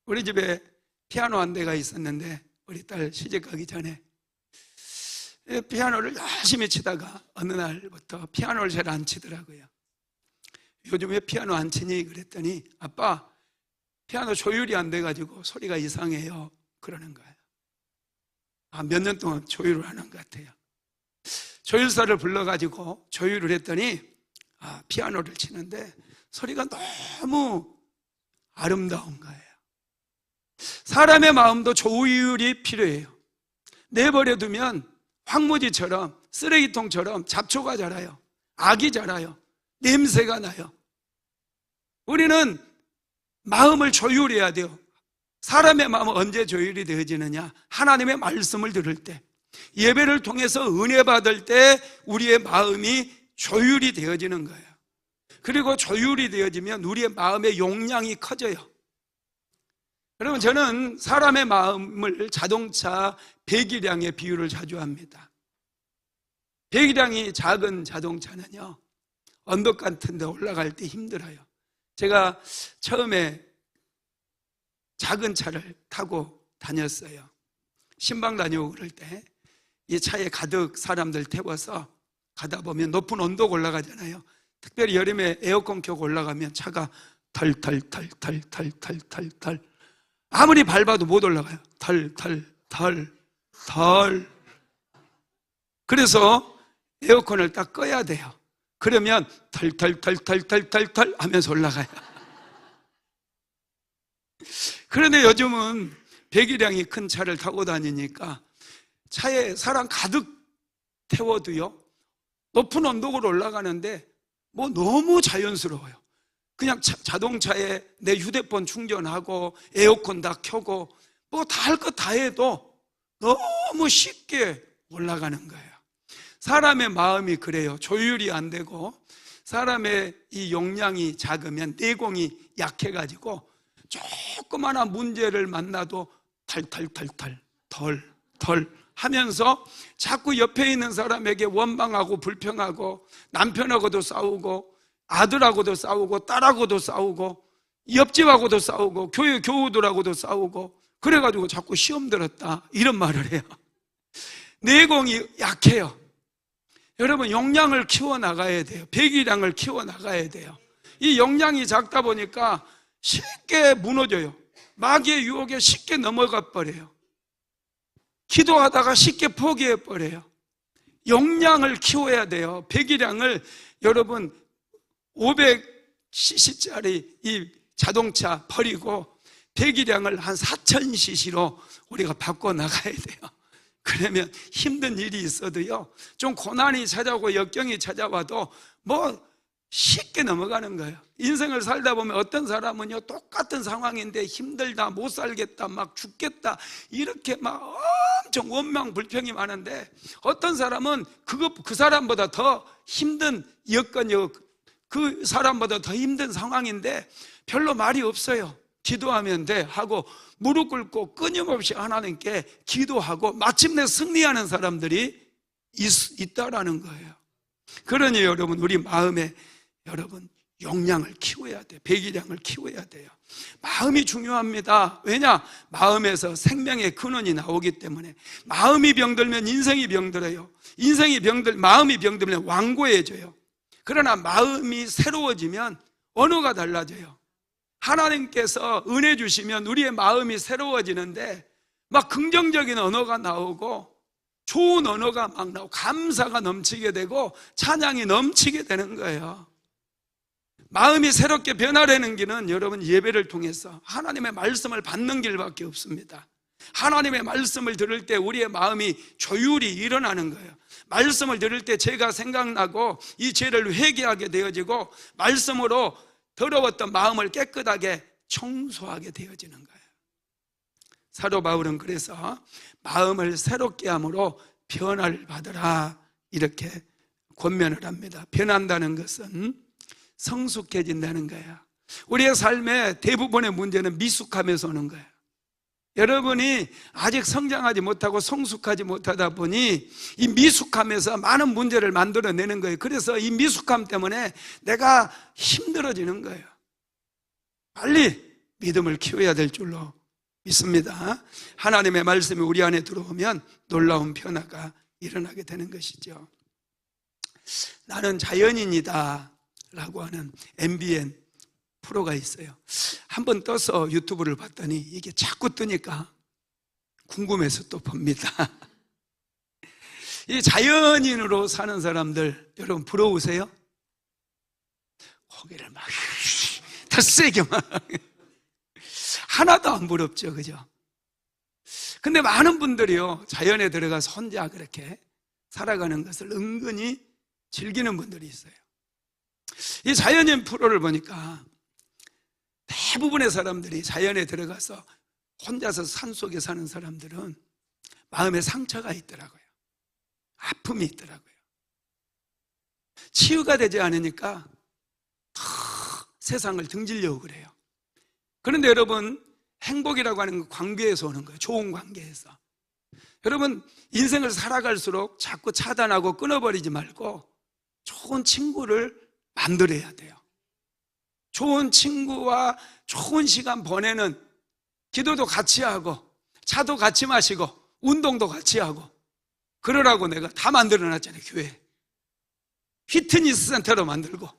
우리 집에 피아노 한 대가 있었는데 우리 딸 시집가기 전에 피아노를 열심히 치다가 어느 날부터 피아노를 잘 안 치더라고요. 요즘 왜 피아노 안 치니? 그랬더니 아빠, 피아노 조율이 안 돼가지고 소리가 이상해요. 그러는 거예요. 몇 년 동안 조율을 하는 것 같아요. 조율사를 불러가지고 조율을 했더니 피아노를 치는데 소리가 너무 아름다운 거예요. 사람의 마음도 조율이 필요해요. 내버려 두면 황무지처럼 쓰레기통처럼 잡초가 자라요. 악이 자라요. 냄새가 나요. 우리는 마음을 조율해야 돼요. 사람의 마음은 언제 조율이 되어지느냐? 하나님의 말씀을 들을 때, 예배를 통해서 은혜 받을 때 우리의 마음이 조율이 되어지는 거예요. 그리고 조율이 되어지면 우리의 마음의 용량이 커져요. 여러분, 저는 사람의 마음을 자동차 배기량의 비유를 자주 합니다. 배기량이 작은 자동차는요, 언덕 같은 데 올라갈 때 힘들어요. 제가 처음에 작은 차를 타고 다녔어요. 신방 다녀오고 그럴 때 이 차에 가득 사람들 태워서 가다 보면 높은 언덕 올라가잖아요. 특별히 여름에 에어컨 켜고 올라가면 차가 털 아무리 밟아도 못 올라가요. 털. 그래서 에어컨을 딱 꺼야 돼요. 그러면 털 하면서 올라가요. 그런데 요즘은 배기량이 큰 차를 타고 다니니까 차에 사람 가득 태워도요, 높은 언덕으로 올라가는데 뭐 너무 자연스러워요. 그냥 자동차에 내 휴대폰 충전하고 에어컨 다 켜고 뭐 다 할 것 다 해도 너무 쉽게 올라가는 거예요. 사람의 마음이 그래요. 조율이 안 되고 사람의 이 용량이 작으면 내공이 약해가지고 조그마한 문제를 만나도 털 하면서 자꾸 옆에 있는 사람에게 원망하고 불평하고 남편하고도 싸우고 아들하고도 싸우고 딸하고도 싸우고 옆집하고도 싸우고 교회 교우들하고도 싸우고 그래가지고 자꾸 시험 들었다 이런 말을 해요. 내공이 약해요. 여러분, 용량을 키워나가야 돼요. 배기량을 키워나가야 돼요. 이 용량이 작다 보니까 쉽게 무너져요. 마귀의 유혹에 쉽게 넘어가 버려요. 기도하다가 쉽게 포기해버려요. 용량을 키워야 돼요. 배기량을 여러분 500cc짜리 이 자동차 버리고 배기량을 한 4000cc로 우리가 바꿔나가야 돼요. 그러면 힘든 일이 있어도요, 좀 고난이 찾아오고 역경이 찾아와도 뭐 쉽게 넘어가는 거예요. 인생을 살다 보면 어떤 사람은요, 똑같은 상황인데 힘들다, 못 살겠다, 막 죽겠다 이렇게 막 엄청 원망 불평이 많은데, 어떤 사람은 그 사람보다 더 힘든 여건이, 그 사람보다 더 힘든 상황인데 별로 말이 없어요. 기도하면 돼 하고 무릎 꿇고 끊임없이 하나님께 기도하고 마침내 승리하는 사람들이 있다라는 거예요. 그러니 여러분, 우리 마음에 여러분 용량을 키워야 돼요. 배기량을 키워야 돼요. 마음이 중요합니다. 왜냐? 마음에서 생명의 근원이 나오기 때문에. 마음이 병들면 인생이 병들어요. 마음이 병들면 완고해져요. 그러나 마음이 새로워지면 언어가 달라져요. 하나님께서 은혜 주시면 우리의 마음이 새로워지는데 막 긍정적인 언어가 나오고 좋은 언어가 막 나오고 감사가 넘치게 되고 찬양이 넘치게 되는 거예요. 마음이 새롭게 변화되는 길은 여러분 예배를 통해서 하나님의 말씀을 받는 길밖에 없습니다. 하나님의 말씀을 들을 때 우리의 마음이 조율이 일어나는 거예요. 말씀을 들을 때 죄가 생각나고 이 죄를 회개하게 되어지고 말씀으로 더러웠던 마음을 깨끗하게 청소하게 되어지는 거예요. 사도 바울은 그래서 마음을 새롭게 함으로 변화를 받으라 이렇게 권면을 합니다. 변한다는 것은 성숙해진다는 거예요. 우리의 삶의 대부분의 문제는 미숙함에서 오는 거예요. 여러분이 아직 성장하지 못하고 성숙하지 못하다 보니 이 미숙함에서 많은 문제를 만들어내는 거예요. 그래서 이 미숙함 때문에 내가 힘들어지는 거예요. 빨리 믿음을 키워야 될 줄로 믿습니다. 하나님의 말씀이 우리 안에 들어오면 놀라운 변화가 일어나게 되는 것이죠. 나는 자연인이다 라고 하는 MBN 프로가 있어요. 한번 떠서 유튜브를 봤더니 이게 자꾸 뜨니까 궁금해서 또 봅니다. 이 자연인으로 사는 사람들 여러분 부러우세요? 고개를 막 더 세게 막 하나도 안 부럽죠, 그죠? 근데 많은 분들이요 자연에 들어가서 혼자 그렇게 살아가는 것을 은근히 즐기는 분들이 있어요. 이 자연인 프로를 보니까 대부분의 사람들이 자연에 들어가서 혼자서 산속에 사는 사람들은 마음에 상처가 있더라고요. 아픔이 있더라고요. 치유가 되지 않으니까 더 세상을 등지려고 그래요. 그런데 여러분 행복이라고 하는 건 관계에서 오는 거예요. 좋은 관계에서. 여러분 인생을 살아갈수록 자꾸 차단하고 끊어버리지 말고 좋은 친구를 만들어야 돼요. 좋은 친구와 좋은 시간 보내는 기도도 같이 하고 차도 같이 마시고 운동도 같이 하고 그러라고 내가 다 만들어놨잖아요. 교회 피트니스 센터로 만들고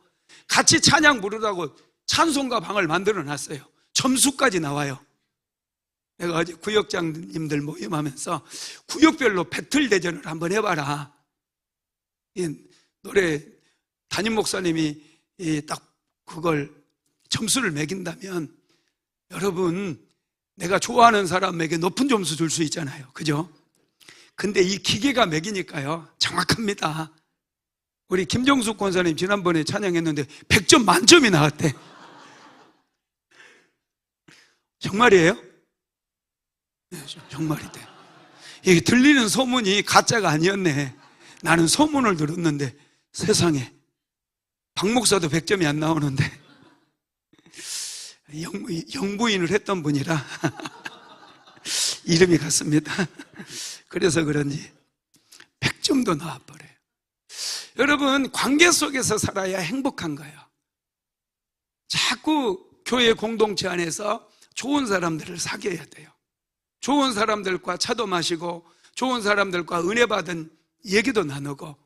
같이 찬양 부르라고 찬송가 방을 만들어놨어요. 점수까지 나와요. 내가 어제 구역장님들 모임하면서 구역별로 배틀 대전을 한번 해봐라. 이 노래 담임 목사님이 딱 그걸 점수를 매긴다면 여러분 내가 좋아하는 사람에게 높은 점수 줄 수 있잖아요. 그죠? 근데 이 기계가 매기니까요 정확합니다. 우리 김정숙 권사님 지난번에 찬양했는데 100점 만점이 나왔대. 정말이에요? 네, 정말이대. 이게 들리는 소문이 가짜가 아니었네. 나는 소문을 들었는데 세상에 박 목사도 100점이 안 나오는데 영부인을 했던 분이라 이름이 같습니다. 그래서 그런지 100점도 나와버려요. 여러분 관계 속에서 살아야 행복한 거예요. 자꾸 교회 공동체 안에서 좋은 사람들을 사귀어야 돼요. 좋은 사람들과 차도 마시고 좋은 사람들과 은혜 받은 얘기도 나누고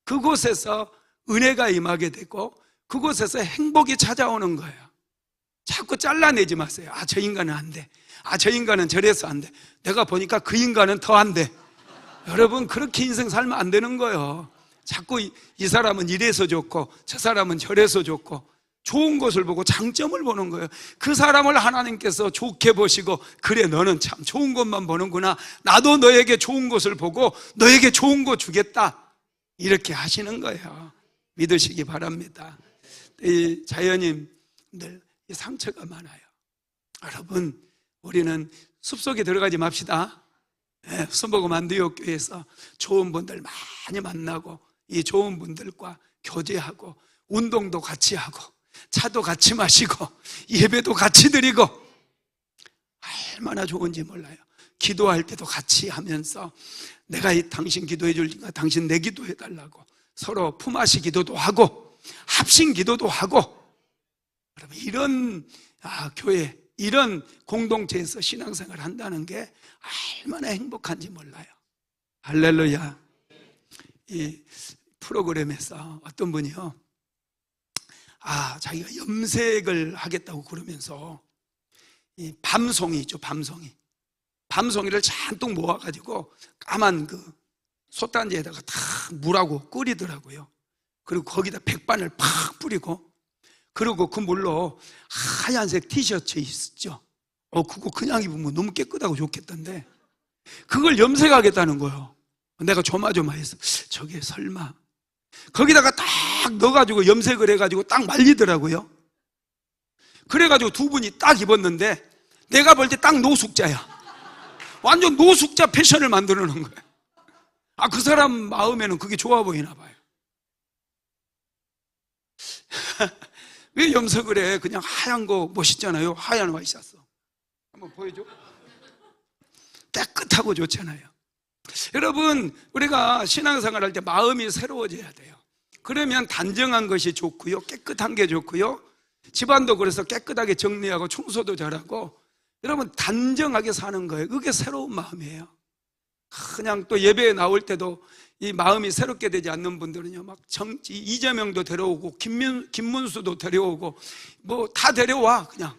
그곳에서 은혜가 임하게 되고 그곳에서 행복이 찾아오는 거예요. 자꾸 잘라내지 마세요. 아, 저 인간은 안 돼. 아, 저 인간은 저래서 안 돼. 내가 보니까 그 인간은 더 안 돼. 여러분 그렇게 인생 살면 안 되는 거예요. 자꾸 이 사람은 이래서 좋고 저 사람은 저래서 좋고 좋은 것을 보고 장점을 보는 거예요. 그 사람을 하나님께서 좋게 보시고 그래 너는 참 좋은 것만 보는구나. 나도 너에게 좋은 것을 보고 너에게 좋은 거 주겠다. 이렇게 하시는 거예요. 믿으시기 바랍니다. 이 자연인들 상처가 많아요. 여러분 우리는 숲속에 들어가지 맙시다. 수목음 안디옥교회에서 좋은 분들 많이 만나고 이 좋은 분들과 교제하고 운동도 같이 하고 차도 같이 마시고 예배도 같이 드리고 얼마나 좋은지 몰라요. 기도할 때도 같이 하면서 내가 당신 기도해 줄니까 당신 내 기도해 달라고 서로 품앗이 기도도 하고 합심 기도도 하고 여러분 이런 교회 이런 공동체에서 신앙생활을 한다는 게 얼마나 행복한지 몰라요. 할렐루야. 이 프로그램에서 어떤 분이요 자기가 염색을 하겠다고 그러면서 이 밤송이 있죠. 밤송이를 잔뜩 모아가지고 까만 그 솥단지에다가 다 물하고 끓이더라고요. 그리고 거기다 백반을 팍 뿌리고 그리고 그 물로 하얀색 티셔츠 있었죠. 그거 그냥 입으면 너무 깨끗하고 좋겠던데 그걸 염색하겠다는 거예요. 내가 조마조마해서 저게 설마 거기다가 딱 넣어가지고 염색을 해가지고 딱 말리더라고요. 그래가지고 두 분이 딱 입었는데 내가 볼 때 딱 노숙자야. 완전 노숙자 패션을 만들어 놓은 거야. 그 사람 마음에는 그게 좋아 보이나 봐요. 왜 염색을 해? 그냥 하얀 거 멋있잖아요. 하얀 와이셔츠 한번 보여줘. 깨끗하고 좋잖아요. 여러분, 우리가 신앙생활 할 때 마음이 새로워져야 돼요. 그러면 단정한 것이 좋고요, 깨끗한 게 좋고요, 집안도 그래서 깨끗하게 정리하고 청소도 잘하고, 여러분 단정하게 사는 거예요. 그게 새로운 마음이에요. 그냥 또 예배에 나올 때도 이 마음이 새롭게 되지 않는 분들은요, 막 이재명도 데려오고 김문수도 데려오고 뭐 다 데려와. 그냥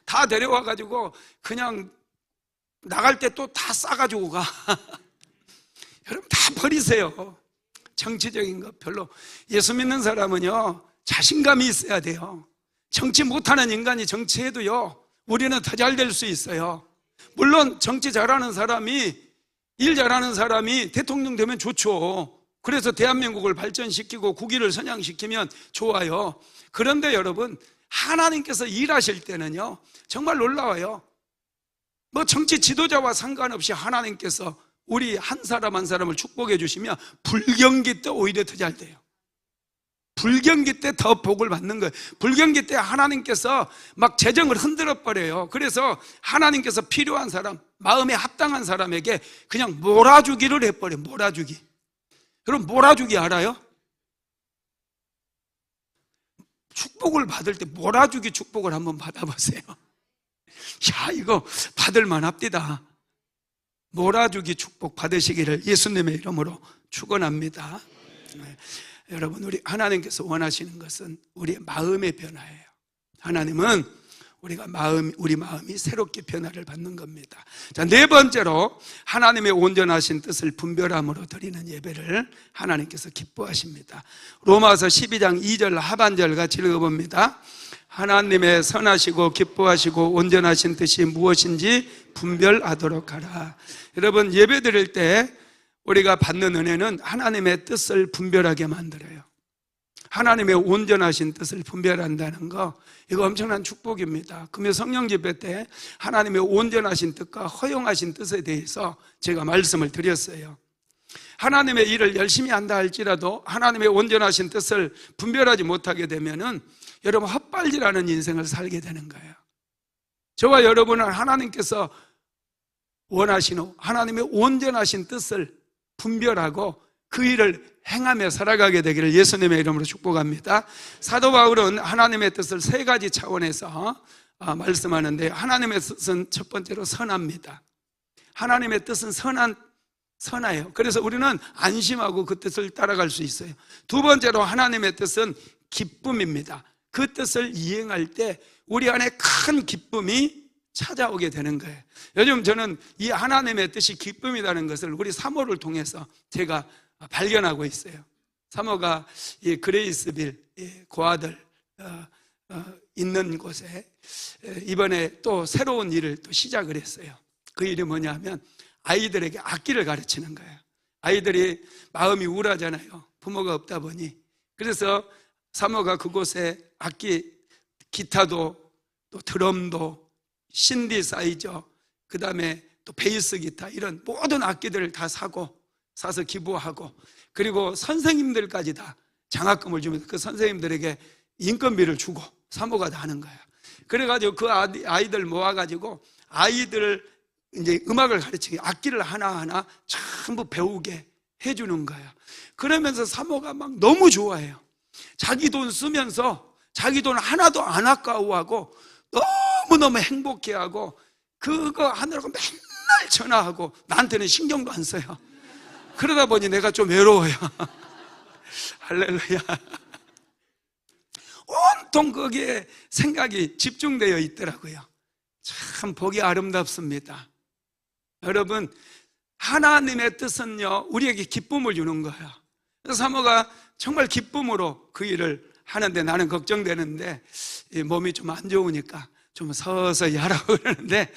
다 데려와 가지고 그냥 나갈 때 또 다 싸가지고 가. 여러분 다 버리세요. 정치적인 거 별로. 예수 믿는 사람은요, 자신감이 있어야 돼요. 정치 못하는 인간이 정치해도요, 우리는 더 잘 될 수 있어요. 물론 정치 잘하는 사람이, 일 잘하는 사람이 대통령 되면 좋죠. 그래서 대한민국을 발전시키고 국위를 선양시키면 좋아요. 그런데 여러분, 하나님께서 일하실 때는요, 정말 놀라워요. 뭐 정치 지도자와 상관없이 하나님께서 우리 한 사람 한 사람을 축복해 주시면 불경기 때 오히려 더 잘 돼요. 불경기 때 더 복을 받는 거예요. 불경기 때 하나님께서 막 재정을 흔들어 버려요. 그래서 하나님께서 필요한 사람, 마음에 합당한 사람에게 그냥 몰아주기를 해버려요. 몰아주기. 여러분 몰아주기 알아요? 축복을 받을 때 몰아주기 축복을 한번 받아보세요. 야, 이거 받을만 합디다. 몰아주기 축복 받으시기를 예수님의 이름으로 축원합니다. 여러분, 우리 하나님께서 원하시는 것은 우리의 마음의 변화예요. 하나님은 우리 마음이 새롭게 변화를 받는 겁니다. 자, 네 번째로 하나님의 온전하신 뜻을 분별함으로 드리는 예배를 하나님께서 기뻐하십니다. 로마서 12장 2절 하반절 같이 읽어봅니다. 하나님의 선하시고 기뻐하시고 온전하신 뜻이 무엇인지 분별하도록 하라. 여러분, 예배 드릴 때 우리가 받는 은혜는 하나님의 뜻을 분별하게 만들어요. 하나님의 온전하신 뜻을 분별한다는 거, 이거 엄청난 축복입니다. 금요 성령 집회 때 하나님의 온전하신 뜻과 허용하신 뜻에 대해서 제가 말씀을 드렸어요. 하나님의 일을 열심히 한다 할지라도 하나님의 온전하신 뜻을 분별하지 못하게 되면은 여러분 헛발질하는 인생을 살게 되는 거예요. 저와 여러분은 하나님께서 원하시는 하나님의 온전하신 뜻을 분별하고 그 일을 행하며 살아가게 되기를 예수님의 이름으로 축복합니다. 사도 바울은 하나님의 뜻을 세 가지 차원에서 말씀하는데, 하나님의 뜻은 첫 번째로 선합니다. 하나님의 뜻은 선해요. 그래서 우리는 안심하고 그 뜻을 따라갈 수 있어요. 두 번째로 하나님의 뜻은 기쁨입니다. 그 뜻을 이행할 때 우리 안에 큰 기쁨이 찾아오게 되는 거예요. 요즘 저는 이 하나님의 뜻이 기쁨이라는 것을 우리 사모를 통해서 제가 발견하고 있어요. 사모가 이 그레이스빌 고아들 있는 곳에 이번에 또 새로운 일을 또 시작을 했어요. 그 일이 뭐냐면 아이들에게 악기를 가르치는 거예요. 아이들이 마음이 우울하잖아요. 부모가 없다 보니. 그래서 사모가 그곳에 악기, 기타도 또 드럼도 신디사이저, 그 다음에 또 베이스 기타, 이런 모든 악기들을 다 사서 기부하고, 그리고 선생님들까지 다 장학금을 주면서 그 선생님들에게 인건비를 주고 사모가 다 하는 거예요. 그래가지고 그 아이들 모아가지고 아이들을 이제 음악을 가르치게, 악기를 하나하나 전부 배우게 해주는 거예요. 그러면서 사모가 막 너무 좋아해요. 자기 돈 쓰면서 자기 돈 하나도 안 아까워하고 너무너무 행복해하고, 그거 하느라고 맨날 전화하고 나한테는 신경도 안 써요. 그러다 보니 내가 좀 외로워요. 할렐루야. 온통 거기에 생각이 집중되어 있더라고요. 참 보기 아름답습니다. 여러분, 하나님의 뜻은요, 우리에게 기쁨을 주는 거예요. 그래서 사모가 정말 기쁨으로 그 일을 하는데, 나는 걱정되는데 몸이 좀 안 좋으니까 좀 서서히 하라고 그러는데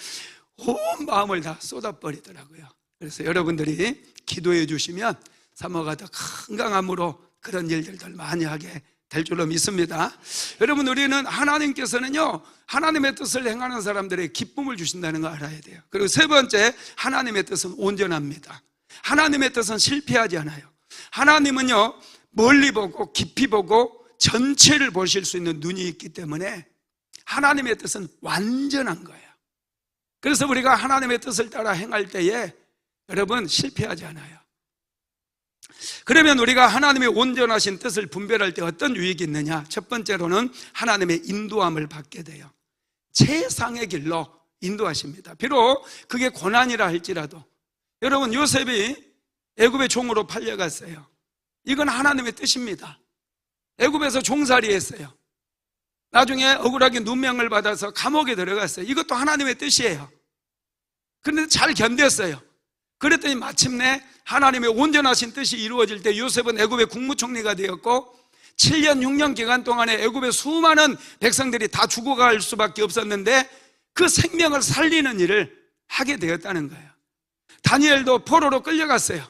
온 마음을 다 쏟아버리더라고요. 그래서 여러분들이 기도해 주시면 사모가 더 건강함으로 그런 일들을 많이 하게 될 줄로 믿습니다. 여러분, 우리는 하나님께서는요, 하나님의 뜻을 행하는 사람들에게 기쁨을 주신다는 거 알아야 돼요. 그리고 세 번째, 하나님의 뜻은 온전합니다. 하나님의 뜻은 실패하지 않아요. 하나님은요, 멀리 보고 깊이 보고 전체를 보실 수 있는 눈이 있기 때문에 하나님의 뜻은 완전한 거예요. 그래서 우리가 하나님의 뜻을 따라 행할 때에 여러분 실패하지 않아요. 그러면 우리가 하나님의 온전하신 뜻을 분별할 때 어떤 유익이 있느냐? 첫 번째로는 하나님의 인도함을 받게 돼요. 최상의 길로 인도하십니다. 비록 그게 고난이라 할지라도, 여러분, 요셉이 애굽의 종으로 팔려갔어요. 이건 하나님의 뜻입니다. 애굽에서 종살이 했어요. 나중에 억울하게 누명을 받아서 감옥에 들어갔어요. 이것도 하나님의 뜻이에요. 그런데 잘 견뎠어요. 그랬더니 마침내 하나님의 온전하신 뜻이 이루어질 때 요셉은 애굽의 국무총리가 되었고 7년 6년 기간 동안에 애굽의 수많은 백성들이 다 죽어갈 수밖에 없었는데 그 생명을 살리는 일을 하게 되었다는 거예요. 다니엘도 포로로 끌려갔어요.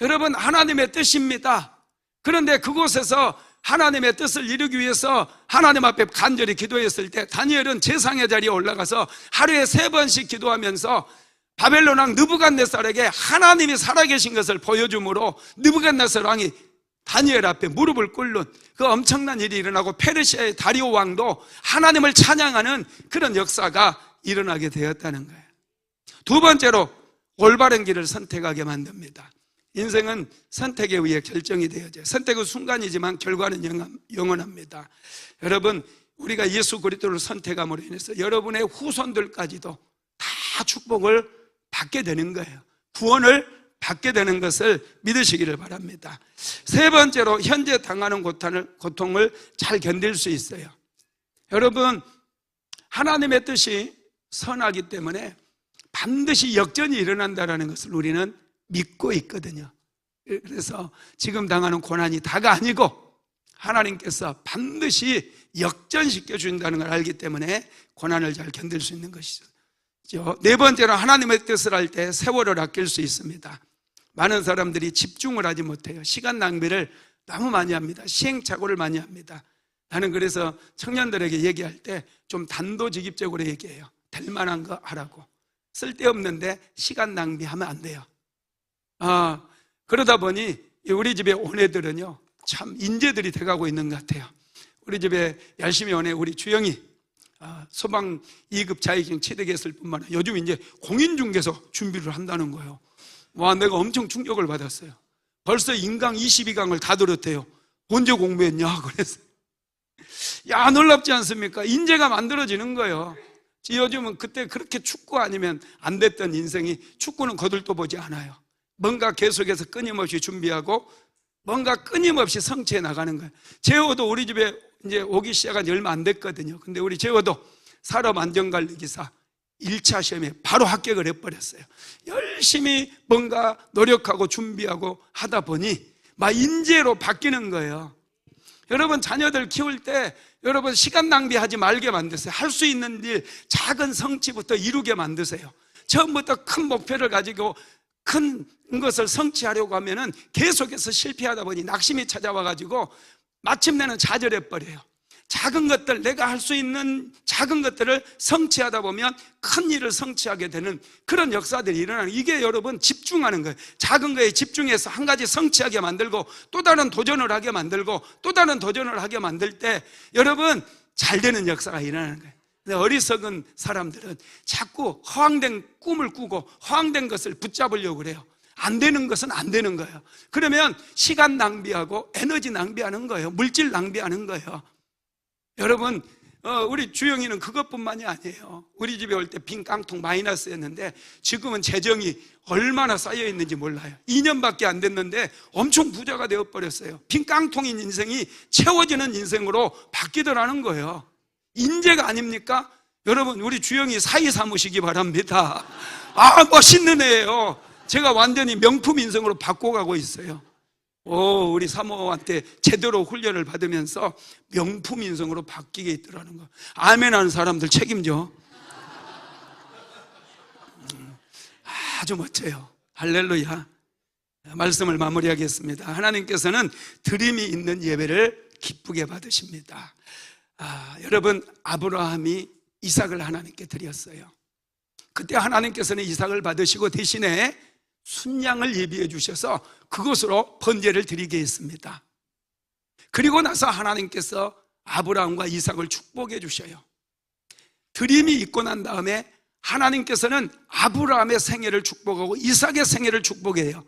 여러분, 하나님의 뜻입니다. 그런데 그곳에서 하나님의 뜻을 이루기 위해서 하나님 앞에 간절히 기도했을 때 다니엘은 제상의 자리에 올라가서 하루에 3번씩 기도하면서 바벨론 왕 느부갓네살에게 하나님이 살아계신 것을 보여주므로 느부갓네살 왕이 다니엘 앞에 무릎을 꿇는 그 엄청난 일이 일어나고 페르시아의 다리오 왕도 하나님을 찬양하는 그런 역사가 일어나게 되었다는 거예요. 두 번째로 올바른 길을 선택하게 만듭니다. 인생은 선택에 의해 결정이 되어져요. 선택은 순간이지만 결과는 영원합니다. 여러분, 우리가 예수 그리스도를 선택함으로 인해서 여러분의 후손들까지도 다 축복을 받게 되는 거예요. 구원을 받게 되는 것을 믿으시기를 바랍니다. 세 번째로 현재 당하는 고통을 잘 견딜 수 있어요. 여러분, 하나님의 뜻이 선하기 때문에 반드시 역전이 일어난다는 것을 우리는 믿고 있거든요. 그래서 지금 당하는 고난이 다가 아니고 하나님께서 반드시 역전시켜 준다는 걸 알기 때문에 고난을 잘 견딜 수 있는 것이죠. 네 번째로 하나님의 뜻을 할 때 세월을 아낄 수 있습니다. 많은 사람들이 집중을 하지 못해요. 시간 낭비를 너무 많이 합니다. 시행착오를 많이 합니다. 나는 그래서 청년들에게 얘기할 때 좀 단도직입적으로 얘기해요. 될 만한 거 하라고. 쓸데없는데 시간 낭비하면 안 돼요. 그러다 보니 우리 집에 온 애들은요, 참 인재들이 돼가고 있는 것 같아요. 우리 집에 열심히 온 애 우리 주영이 소방 2급 자격증 취득했을 뿐만 아니라 요즘 이제 공인중개사 준비를 한다는 거예요. 와, 내가 엄청 충격을 받았어요. 벌써 인강 22강을 다 들었대요. 언제 공부했냐 그래서. 야, 놀랍지 않습니까? 인재가 만들어지는 거예요. 요즘은 그때 그렇게 축구 아니면 안 됐던 인생이 축구는 거들떠 보지 않아요. 뭔가 계속해서 끊임없이 준비하고 뭔가 끊임없이 성취해 나가는 거예요. 재호도 우리 집에 이제 오기 시작한 지 얼마 안 됐거든요. 근데 우리 재호도 산업안전관리기사 1차 시험에 바로 합격을 해버렸어요. 열심히 뭔가 노력하고 준비하고 하다 보니 막 인재로 바뀌는 거예요. 여러분, 자녀들 키울 때 여러분 시간 낭비하지 말게 만드세요. 할 수 있는 일, 작은 성취부터 이루게 만드세요. 처음부터 큰 목표를 가지고 큰 것을 성취하려고 하면은 계속해서 실패하다 보니 낙심이 찾아와가지고 마침내는 좌절해버려요. 작은 것들, 내가 할 수 있는 작은 것들을 성취하다 보면 큰 일을 성취하게 되는 그런 역사들이 일어나는, 이게 여러분 집중하는 거예요. 작은 거에 집중해서 한 가지 성취하게 만들고 또 다른 도전을 하게 만들고 또 다른 도전을 하게 만들 때 여러분 잘 되는 역사가 일어나는 거예요. 근데 어리석은 사람들은 자꾸 허황된 꿈을 꾸고 허황된 것을 붙잡으려고 그래요. 안 되는 것은 안 되는 거예요. 그러면 시간 낭비하고 에너지 낭비하는 거예요. 물질 낭비하는 거예요. 여러분, 우리 주영이는 그것뿐만이 아니에요. 우리 집에 올 때 빈 깡통 마이너스였는데 지금은 재정이 얼마나 쌓여 있는지 몰라요. 2년밖에 안 됐는데 엄청 부자가 되어버렸어요. 빈 깡통인 인생이 채워지는 인생으로 바뀌더라는 거예요. 인재가 아닙니까? 여러분, 우리 주영이 사이 삼으시기 바랍니다. 멋있는 애예요. 제가 완전히 명품 인생으로 바꿔가고 있어요. 우리 사모한테 제대로 훈련을 받으면서 명품 인생으로 바뀌게 있더라는 거. 아멘 하는 사람들 책임져. 아주 멋져요. 할렐루야. 말씀을 마무리하겠습니다. 하나님께서는 드림이 있는 예배를 기쁘게 받으십니다. 여러분, 아브라함이 이삭을 하나님께 드렸어요. 그때 하나님께서는 이삭을 받으시고 대신에 순양을 예비해 주셔서 그것으로 번제를 드리게 했습니다. 그리고 나서 하나님께서 아브라함과 이삭을 축복해 주셔요. 드림이 있고 난 다음에 하나님께서는 아브라함의 생애를 축복하고 이삭의 생애를 축복해요.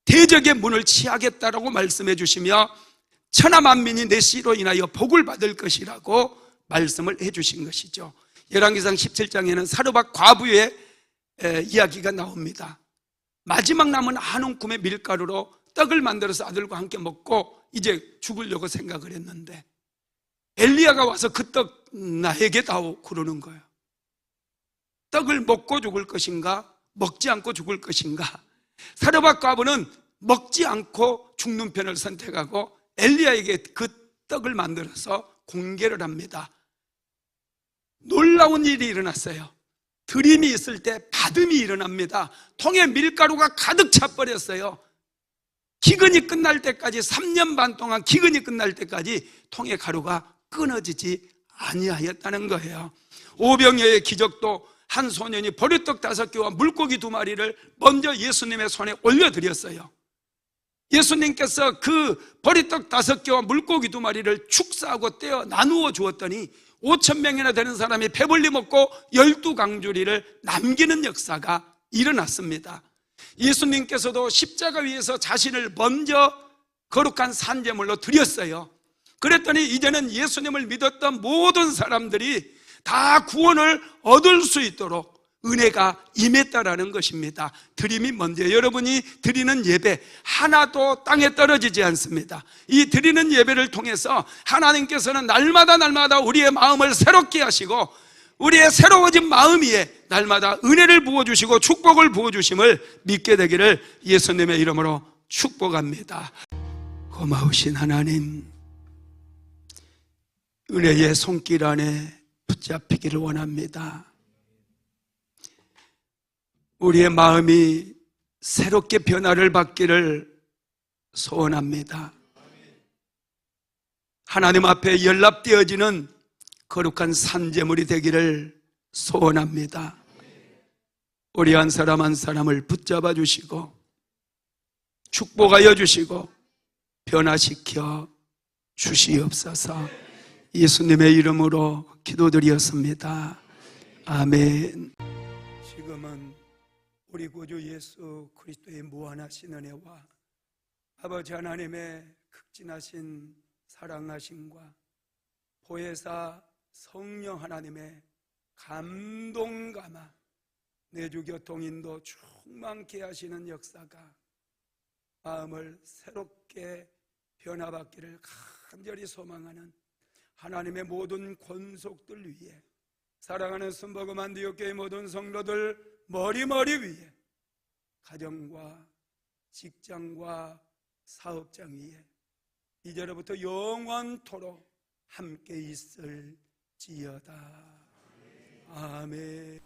대적의 문을 치하겠다라고 말씀해 주시며 천하 만민이 내 씨로 인하여 복을 받을 것이라고 말씀을 해 주신 것이죠. 열왕기상 17장에는 사르밧 과부의 이야기가 나옵니다. 마지막 남은 한 움큼의 밀가루로 떡을 만들어서 아들과 함께 먹고 이제 죽으려고 생각을 했는데 엘리야가 와서 그 떡 나에게 다오 그러는 거예요. 떡을 먹고 죽을 것인가 먹지 않고 죽을 것인가. 사르밧 과부는 먹지 않고 죽는 편을 선택하고 엘리야에게 그 떡을 만들어서 공개를 합니다. 놀라운 일이 일어났어요. 드림이 있을 때 받음이 일어납니다. 통에 밀가루가 가득 차버렸어요. 기근이 끝날 때까지 3년 반 동안 기근이 끝날 때까지 통에 가루가 끊어지지 아니하였다는 거예요. 오병이어의 기적도 한 소년이 보리떡 5개와 물고기 2마리를 먼저 예수님의 손에 올려드렸어요. 예수님께서 그 보리떡 5개와 물고기 2마리를 축사하고 떼어 나누어 주었더니 5,000명이나 되는 사람이 배불리 먹고 12강주리를 남기는 역사가 일어났습니다. 예수님께서도 십자가 위에서 자신을 먼저 거룩한 산제물로 드렸어요. 그랬더니 이제는 예수님을 믿었던 모든 사람들이 다 구원을 얻을 수 있도록 은혜가 임했다라는 것입니다. 드림이 뭔지, 여러분이 드리는 예배 하나도 땅에 떨어지지 않습니다. 이 드리는 예배를 통해서 하나님께서는 날마다 우리의 마음을 새롭게 하시고 우리의 새로워진 마음 위에 날마다 은혜를 부어주시고 축복을 부어주심을 믿게 되기를 예수님의 이름으로 축복합니다. 고마우신 하나님, 은혜의 손길 안에 붙잡히기를 원합니다. 우리의 마음이 새롭게 변화를 받기를 소원합니다. 하나님 앞에 연락되어지는 거룩한 산제물이 되기를 소원합니다. 우리 한 사람 한 사람을 붙잡아 주시고 축복하여 주시고 변화시켜 주시옵소서. 예수님의 이름으로 기도드렸습니다. 아멘. 지금은 우리 구주 예수 그리스도의 무한하신 은혜와 아버지 하나님의 극진하신 사랑하심과 보혜사 성령 하나님의 감동감화 내주 교통인도 충만케 하시는 역사가 마음을 새롭게 변화받기를 간절히 소망하는 하나님의 모든 권속들 위에, 사랑하는 순복음 안디옥교회 모든 성도들 머리 위에, 가정과 직장과 사업장 위에 이제로부터 영원토록 함께 있을지어다. 아멘.